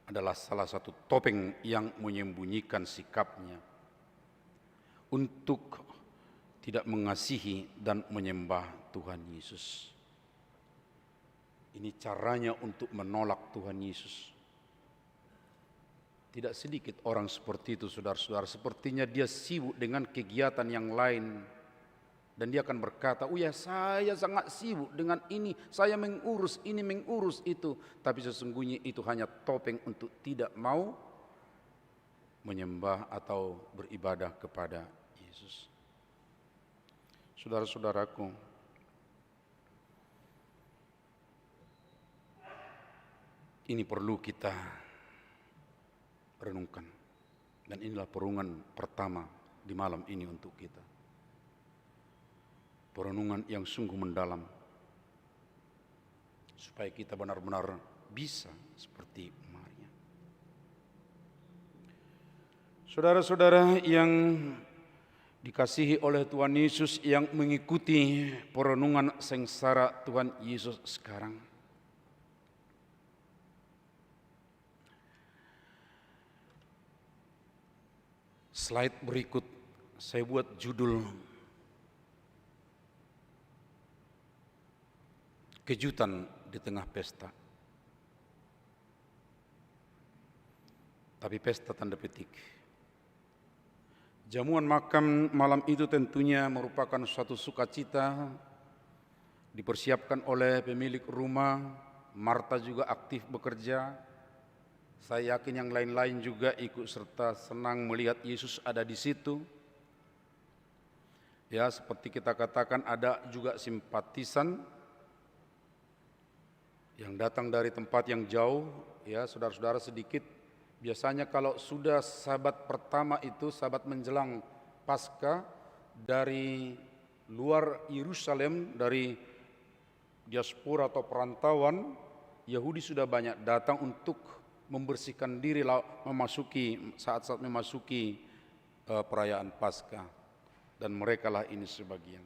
Speaker 3: adalah salah satu topeng yang menyembunyikan sikapnya untuk tidak mengasihi dan menyembah Tuhan Yesus. Ini caranya untuk menolak Tuhan Yesus. Tidak sedikit orang seperti itu, saudara-saudara. Sepertinya dia sibuk dengan kegiatan yang lain. Dan dia akan berkata, oh ya, saya sangat sibuk dengan ini. Saya mengurus ini, mengurus itu. Tapi sesungguhnya itu hanya topeng untuk tidak mau menyembah atau beribadah kepada Yesus. Saudara-saudaraku, ini perlu kita renungkan. Dan inilah perenungan pertama di malam ini untuk kita. Perenungan yang sungguh mendalam. Supaya kita benar-benar bisa seperti Maria. Saudara-saudara yang dikasihi oleh Tuhan Yesus, yang mengikuti perenungan sengsara Tuhan Yesus sekarang. Slide berikut saya buat judul kejutan di tengah pesta. tapi pesta tanda petik. Jamuan makan malam itu tentunya merupakan suatu sukacita, dipersiapkan oleh pemilik rumah. Marta juga aktif bekerja. Saya yakin yang lain-lain juga ikut serta senang melihat Yesus ada di situ. Ya, seperti kita katakan ada juga simpatisan yang datang dari tempat yang jauh, ya saudara-saudara sedikit. Biasanya kalau sudah sabat pertama itu, sabat menjelang Paskah, dari luar Yerusalem, dari diaspora atau perantauan, Yahudi sudah banyak datang untuk membersihkan diri saat-saat memasuki perayaan Paskah. Dan mereka lah ini sebagian.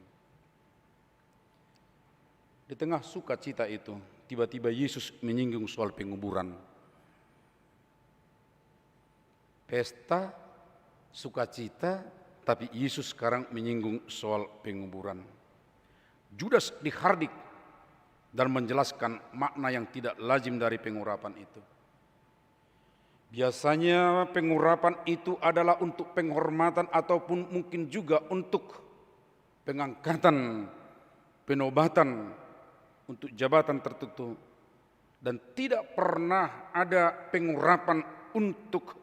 Speaker 3: Di tengah sukacita itu, tiba-tiba Yesus menyinggung soal penguburan. Pesta, sukacita, tapi Yesus sekarang menyinggung soal penguburan. Judas dihardik dan menjelaskan makna yang tidak lazim dari pengurapan itu. Biasanya pengurapan itu adalah untuk penghormatan ataupun mungkin juga untuk pengangkatan, penobatan untuk jabatan tertentu. Dan tidak pernah ada pengurapan untuk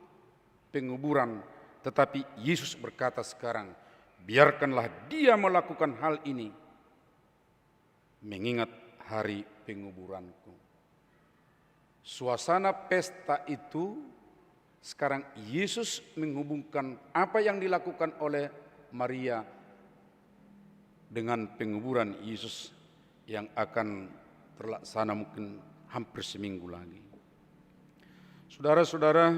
Speaker 3: penguburan, tetapi Yesus berkata sekarang, biarkanlah dia melakukan hal ini mengingat hari penguburanku. Suasana pesta itu sekarang Yesus menghubungkan apa yang dilakukan oleh Maria dengan penguburan Yesus yang akan terlaksana mungkin hampir seminggu lagi. Saudara-saudara,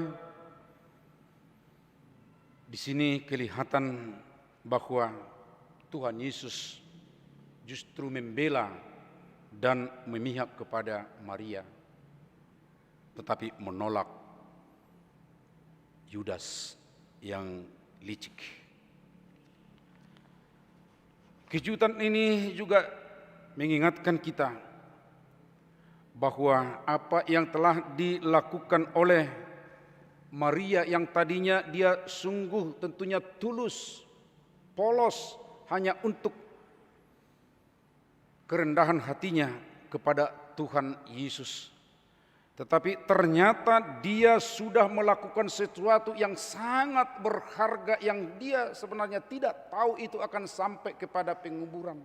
Speaker 3: di sini kelihatan bahwa Tuhan Yesus justru membela dan memihak kepada Maria, tetapi menolak Yudas yang licik. Kejutan ini juga mengingatkan kita bahwa apa yang telah dilakukan oleh Maria yang tadinya dia sungguh tentunya tulus, polos hanya untuk kerendahan hatinya kepada Tuhan Yesus. Tetapi ternyata dia sudah melakukan sesuatu yang sangat berharga yang dia sebenarnya tidak tahu itu akan sampai kepada penguburan.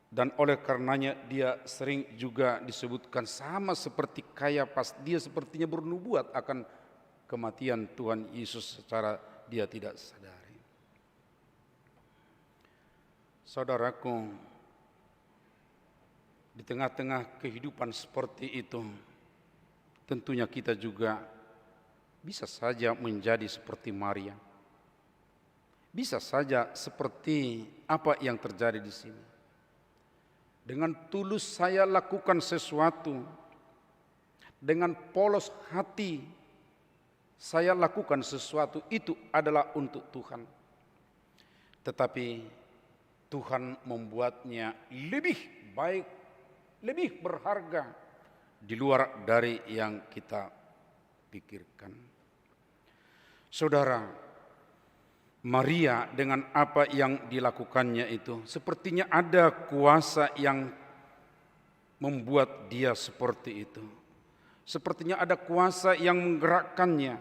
Speaker 3: Dan oleh karenanya dia sering juga disebutkan sama seperti Kayafas, dia sepertinya bernubuat akan kematian Tuhan Yesus secara dia tidak sadari. Saudaraku, di tengah-tengah kehidupan seperti itu, tentunya kita juga bisa saja menjadi seperti Maria. Bisa saja seperti apa yang terjadi di sini. Dengan tulus saya lakukan sesuatu, dengan polos hati saya lakukan sesuatu, itu adalah untuk Tuhan. Tetapi Tuhan membuatnya lebih baik, lebih berharga di luar dari yang kita pikirkan. Saudara, Maria dengan apa yang dilakukannya itu sepertinya ada kuasa yang membuat dia seperti itu. Sepertinya ada kuasa yang menggerakkannya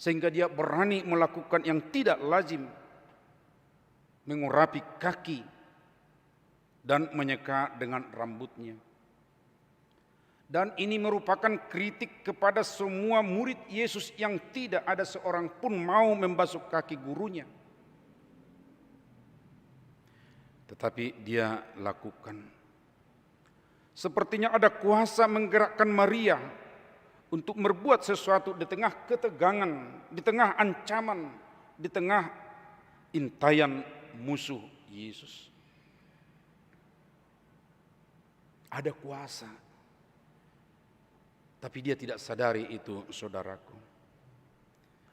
Speaker 3: sehingga dia berani melakukan yang tidak lazim, mengurapi kaki dan menyeka dengan rambutnya. Dan ini merupakan kritik kepada semua murid Yesus yang tidak ada seorang pun mau membasuh kaki gurunya. Tetapi dia lakukan. Sepertinya ada kuasa menggerakkan Maria untuk berbuat sesuatu di tengah ketegangan, di tengah ancaman, di tengah intaian musuh Yesus. Ada kuasa. Tapi dia tidak sadari itu, saudaraku.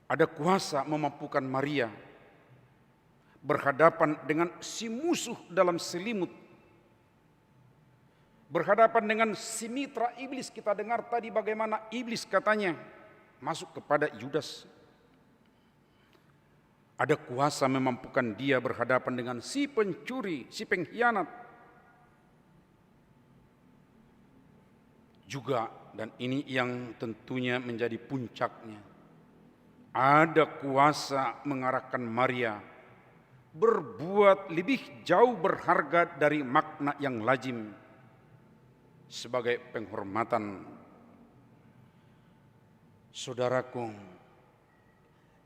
Speaker 3: Ada kuasa memampukan Maria berhadapan dengan si musuh dalam selimut. Berhadapan dengan si mitra iblis. Kita dengar tadi bagaimana iblis katanya, masuk kepada Yudas. Ada kuasa memampukan dia berhadapan dengan si pencuri, si pengkhianat. Juga, dan ini yang tentunya menjadi puncaknya, ada kuasa mengarahkan Maria berbuat lebih jauh berharga dari makna yang lazim sebagai penghormatan. Saudaraku,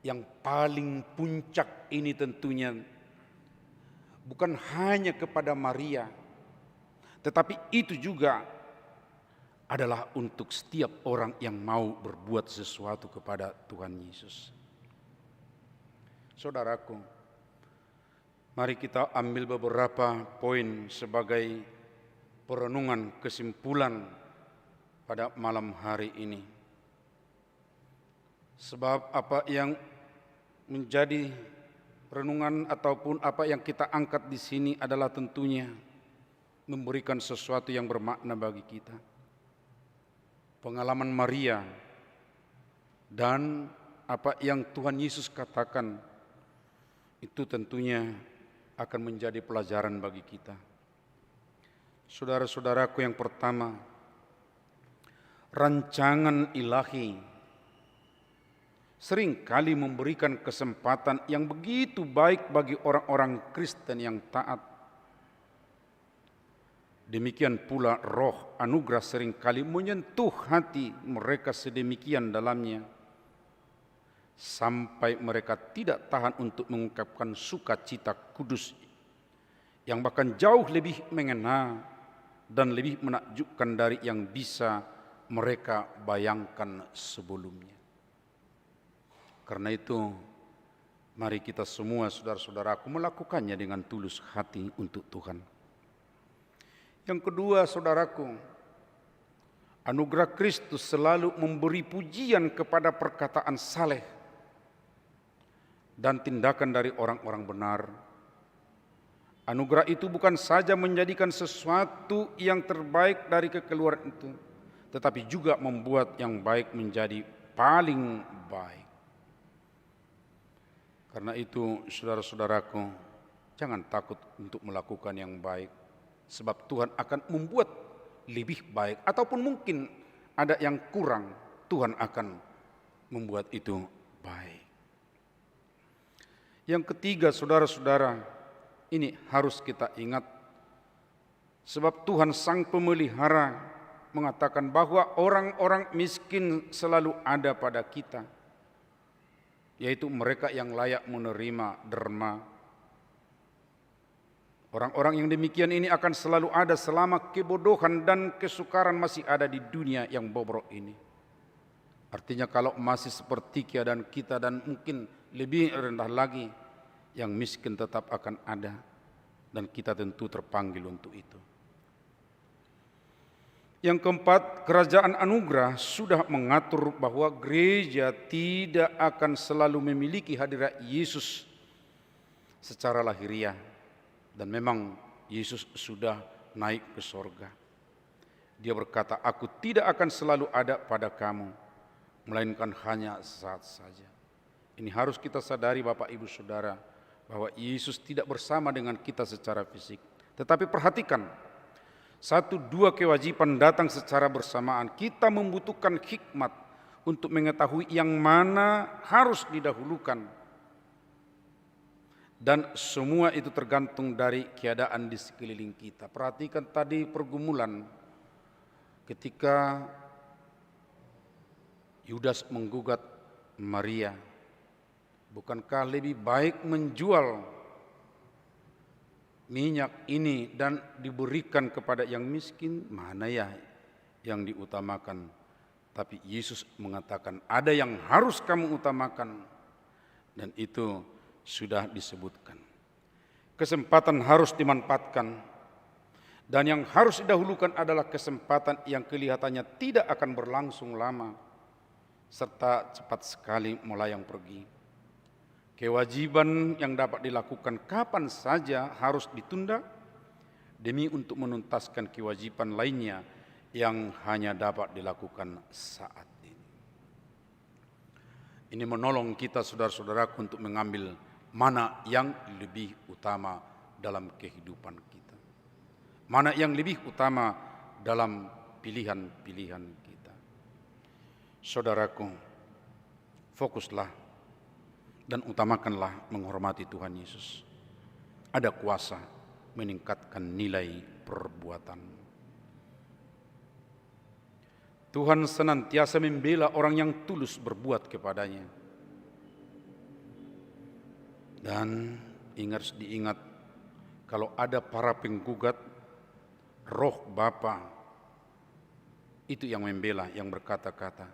Speaker 3: yang paling puncak ini tentunya bukan hanya kepada Maria, tetapi itu juga adalah untuk setiap orang yang mau berbuat sesuatu kepada Tuhan Yesus. Saudaraku, mari kita ambil beberapa poin sebagai perenungan kesimpulan pada malam hari ini. Sebab apa yang menjadi renungan ataupun apa yang kita angkat di sini adalah tentunya memberikan sesuatu yang bermakna bagi kita. Pengalaman Maria dan apa yang Tuhan Yesus katakan itu tentunya akan menjadi pelajaran bagi kita. Saudara-saudaraku, yang pertama, rancangan ilahi seringkali memberikan kesempatan yang begitu baik bagi orang-orang Kristen yang taat. Demikian pula roh anugerah seringkali menyentuh hati mereka sedemikian dalamnya, sampai mereka tidak tahan untuk mengungkapkan sukacita kudus yang bahkan jauh lebih mengena dan lebih menakjubkan dari yang bisa mereka bayangkan sebelumnya. Karena itu, mari kita semua saudara-saudaraku melakukannya dengan tulus hati untuk Tuhan. Yang kedua, saudaraku, anugerah Kristus selalu memberi pujian kepada perkataan saleh dan tindakan dari orang-orang benar. Anugerah itu bukan saja menjadikan sesuatu yang terbaik dari kekeluaran itu, tetapi juga membuat yang baik menjadi paling baik. Karena itu, saudara-saudaraku, jangan takut untuk melakukan yang baik, sebab Tuhan akan membuat lebih baik, ataupun mungkin ada yang kurang, Tuhan akan membuat itu baik. Yang ketiga, saudara-saudara, ini harus kita ingat, sebab Tuhan Sang Pemelihara mengatakan bahwa orang-orang miskin selalu ada pada kita, yaitu mereka yang layak menerima derma. Orang-orang yang demikian ini akan selalu ada selama kebodohan dan kesukaran masih ada di dunia yang bobrok ini. Artinya kalau masih seperti keadaan kita dan mungkin lebih rendah lagi, yang miskin tetap akan ada, dan kita tentu terpanggil untuk itu. Yang keempat, kerajaan anugerah sudah mengatur bahwa gereja tidak akan selalu memiliki hadirat Yesus secara lahiriah, dan memang Yesus sudah naik ke sorga. Dia berkata, "Aku tidak akan selalu ada pada kamu, melainkan hanya saat saja." Ini harus kita sadari, Bapak Ibu Saudara, bahwa Yesus tidak bersama dengan kita secara fisik. Tetapi perhatikan, satu dua kewajiban datang secara bersamaan. Kita membutuhkan hikmat untuk mengetahui yang mana harus didahulukan. Dan semua itu tergantung dari keadaan di sekeliling kita. Perhatikan tadi pergumulan ketika Yudas menggugat Maria. Bukankah lebih baik menjual minyak ini dan diberikan kepada yang miskin? Mana ya yang diutamakan? Tapi Yesus mengatakan ada yang harus kamu utamakan, dan itu sudah disebutkan. Kesempatan harus dimanfaatkan, dan yang harus didahulukan adalah kesempatan yang kelihatannya tidak akan berlangsung lama serta cepat sekali melayang pergi. Kewajiban yang dapat dilakukan kapan saja harus ditunda demi untuk menuntaskan kewajiban lainnya yang hanya dapat dilakukan saat ini. Ini menolong kita saudara-saudaraku untuk mengambil mana yang lebih utama dalam kehidupan kita. Mana yang lebih utama dalam pilihan-pilihan kita. Saudaraku, fokuslah dan utamakanlah menghormati Tuhan Yesus. Ada kuasa meningkatkan nilai perbuatan. Tuhan senantiasa membela orang yang tulus berbuat kepadanya. Dan diingat kalau ada para penggugat, Roh Bapa itu yang membela, yang berkata-kata.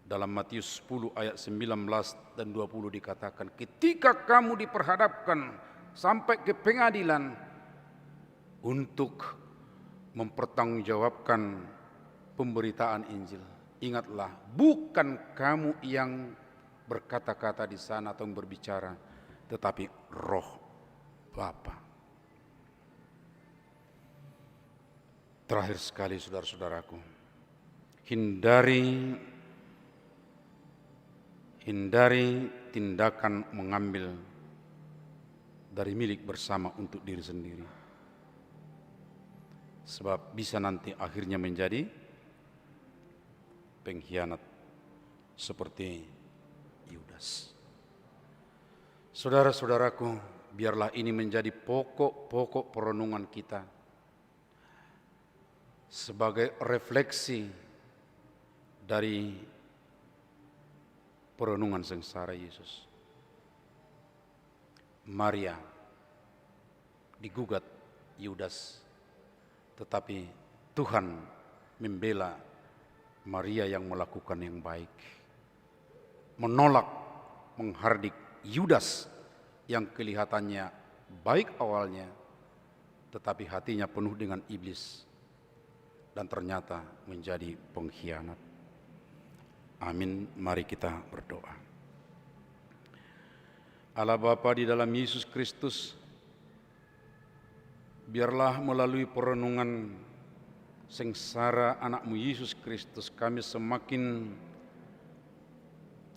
Speaker 3: Dalam Matius 10 ayat 19 dan 20 dikatakan, ketika kamu diperhadapkan sampai ke pengadilan untuk mempertanggungjawabkan pemberitaan Injil, ingatlah bukan kamu yang berkata-kata di sana atau berbicara, tetapi Roh Bapa. Terakhir sekali saudara-saudaraku, hindari tindakan mengambil dari milik bersama untuk diri sendiri. Sebab bisa nanti akhirnya menjadi pengkhianat seperti Yudas. Saudara-saudaraku, biarlah ini menjadi pokok-pokok perenungan kita sebagai refleksi dari perenungan sengsara Yesus. Maria digugat Yudas, tetapi Tuhan membela Maria yang melakukan yang baik, menolak, menghardik Yudas yang kelihatannya baik awalnya, tetapi hatinya penuh dengan iblis dan ternyata menjadi pengkhianat. Amin. Mari kita berdoa. Allah Bapa di dalam Yesus Kristus, biarlah melalui perenungan sengsara anak-Mu Yesus Kristus kami semakin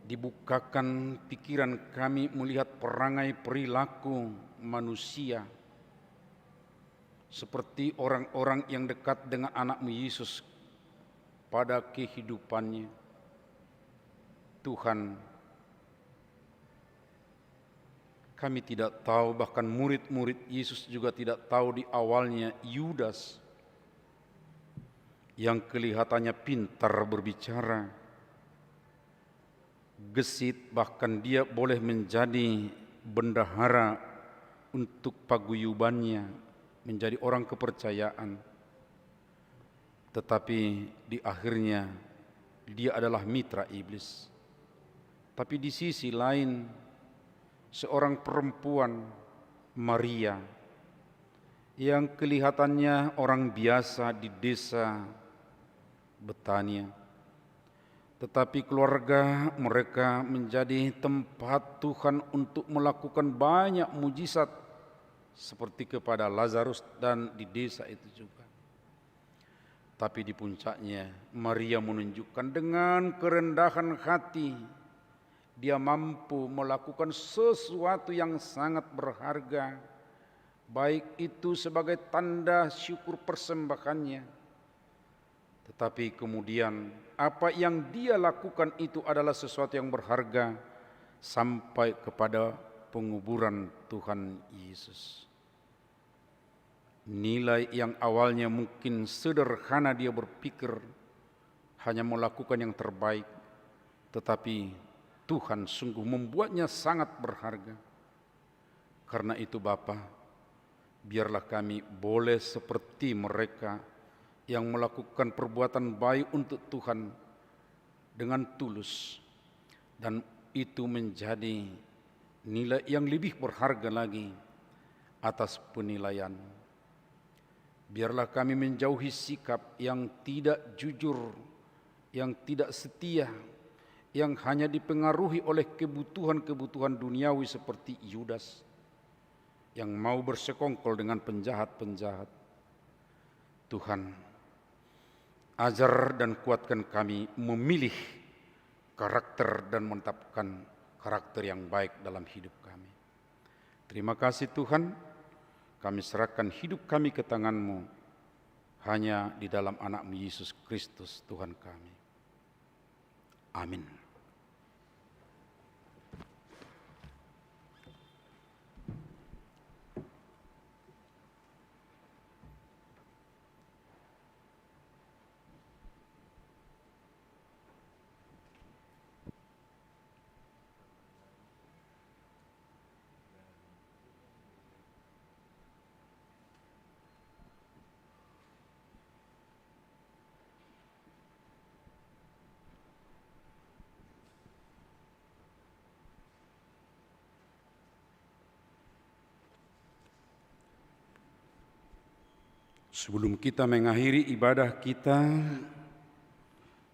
Speaker 3: dibukakan pikiran kami melihat perangai perilaku manusia seperti orang-orang yang dekat dengan anak-Mu Yesus pada kehidupannya. Tuhan, kami tidak tahu, bahkan murid-murid Yesus juga tidak tahu di awalnya Yudas yang kelihatannya pintar berbicara, gesit, bahkan dia boleh menjadi bendahara untuk paguyubannya, menjadi orang kepercayaan. Tetapi di akhirnya dia adalah mitra iblis. Tapi di sisi lain, seorang perempuan, Maria, yang kelihatannya orang biasa di desa Betania, tetapi keluarga mereka menjadi tempat Tuhan untuk melakukan banyak mujizat seperti kepada Lazarus dan di desa itu juga. Tapi di puncaknya Maria menunjukkan dengan kerendahan hati dia mampu melakukan sesuatu yang sangat berharga, baik itu sebagai tanda syukur persembahannya. Tetapi kemudian apa yang dia lakukan itu adalah sesuatu yang berharga sampai kepada penguburan Tuhan Yesus. Nilai yang awalnya mungkin sederhana, dia berpikir hanya melakukan yang terbaik, tetapi Tuhan sungguh membuatnya sangat berharga. Karena itu Bapa, biarlah kami boleh seperti mereka yang melakukan perbuatan baik untuk Tuhan dengan tulus, dan itu menjadi nilai yang lebih berharga lagi atas penilaian. Biarlah kami menjauhi sikap yang tidak jujur, yang tidak setia, yang hanya dipengaruhi oleh kebutuhan-kebutuhan duniawi seperti Yudas yang mau bersekongkol dengan penjahat-penjahat. Tuhan, ajar dan kuatkan kami memilih karakter dan menetapkan karakter yang baik dalam hidup kami. Terima kasih Tuhan, kami serahkan hidup kami ke tangan-Mu hanya di dalam anak-Mu Yesus Kristus Tuhan kami. Amin. Sebelum kita mengakhiri ibadah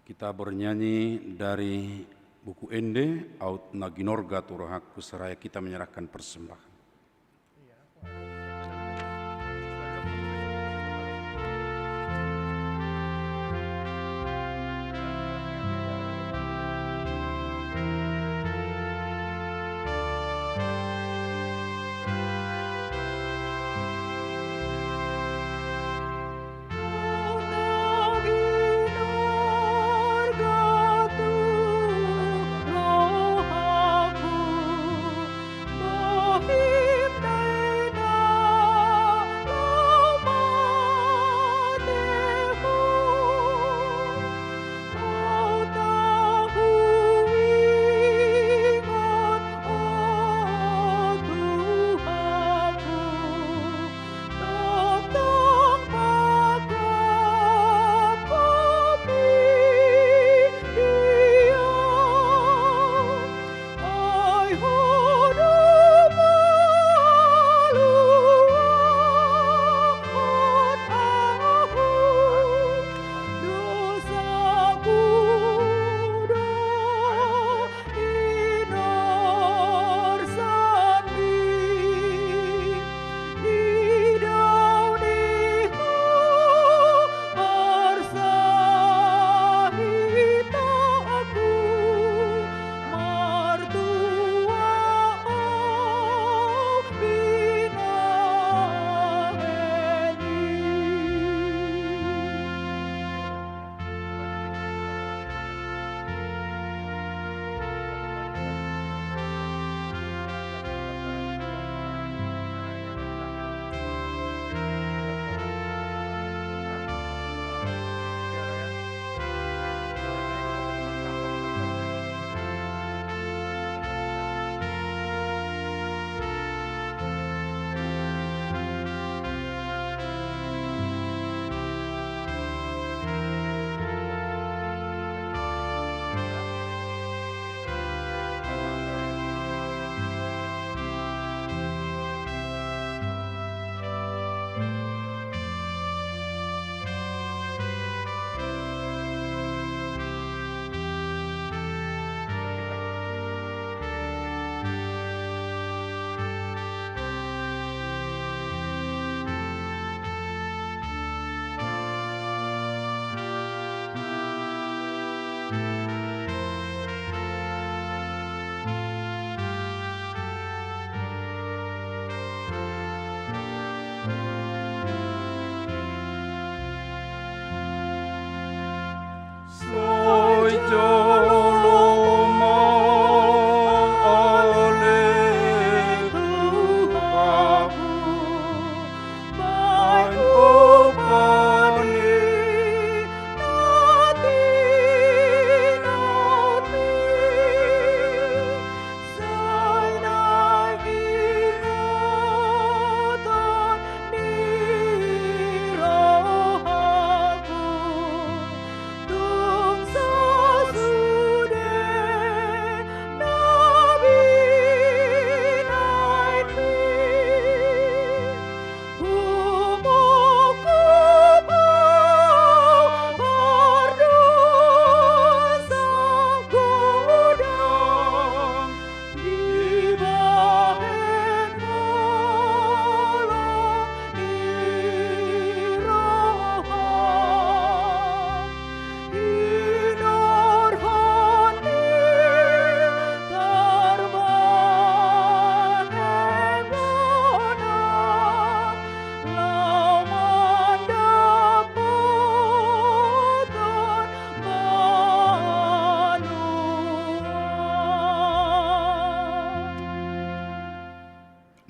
Speaker 3: kita bernyanyi dari buku Ende, Aut Naginorga Turahaku seraya kita menyerahkan persembahan.
Speaker 4: He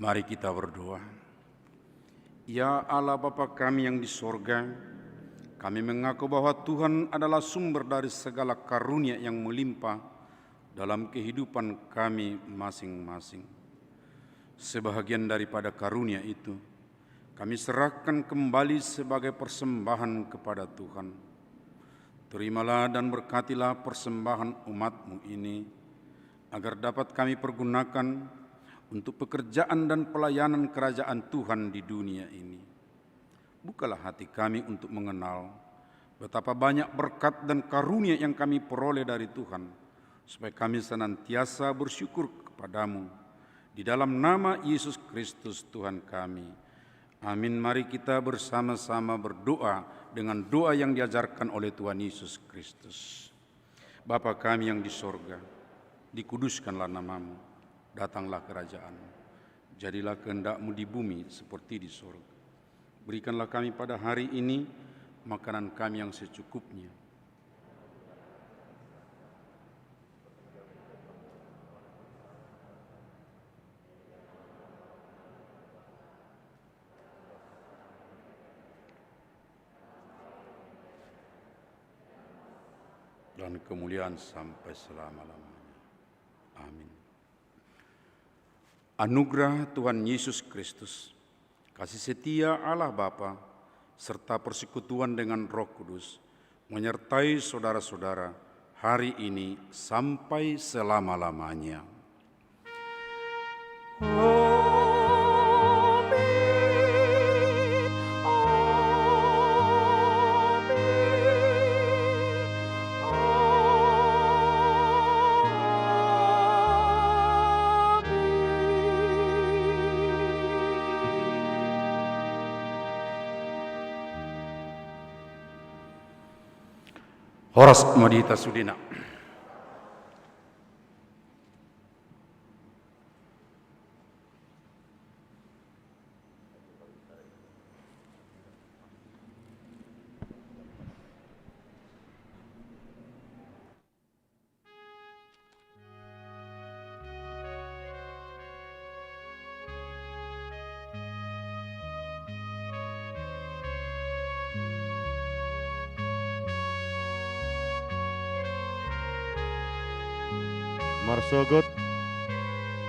Speaker 3: Mari kita berdoa. Ya Allah Bapa kami yang di sorga, kami mengaku bahwa Tuhan adalah sumber dari segala karunia yang melimpah dalam kehidupan kami masing-masing. Sebahagian daripada karunia itu, kami serahkan kembali sebagai persembahan kepada Tuhan. Terimalah dan berkatilah persembahan umat-Mu ini, agar dapat kami pergunakan untuk pekerjaan dan pelayanan kerajaan Tuhan di dunia ini. Bukalah hati kami untuk mengenal betapa banyak berkat dan karunia yang kami peroleh dari Tuhan, supaya kami senantiasa bersyukur kepadamu. Di dalam nama Yesus Kristus Tuhan kami. Amin. Mari kita bersama-sama berdoa dengan doa yang diajarkan oleh Tuhan Yesus Kristus. Bapa kami yang di sorga, dikuduskanlah namamu, datanglah kerajaan-Mu, jadilah kehendak-Mu di bumi seperti di sorga. Berikanlah kami pada hari ini makanan kami yang secukupnya. Dan kemuliaan sampai selama-lamanya. Amin. Anugerah Tuhan Yesus Kristus, kasih setia Allah Bapa, serta persekutuan dengan Roh Kudus, menyertai saudara-saudara hari ini sampai selama-lamanya. Horas Madita Sudina.
Speaker 4: Marsogot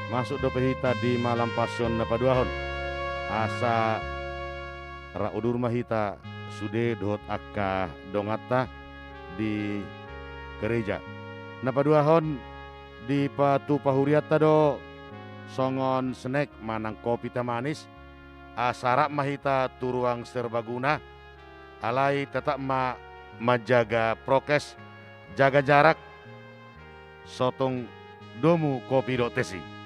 Speaker 4: masuk do hita di malam pasion napa duahon asa ra udur mahita sude dohot akka dongata di gereja napa duahon di patu pahuriata do songon snack manang kopi teh manis asara mahita turuang serbaguna alai tetap majaga prokes, jaga jarak, sotong domu kopi do tesi.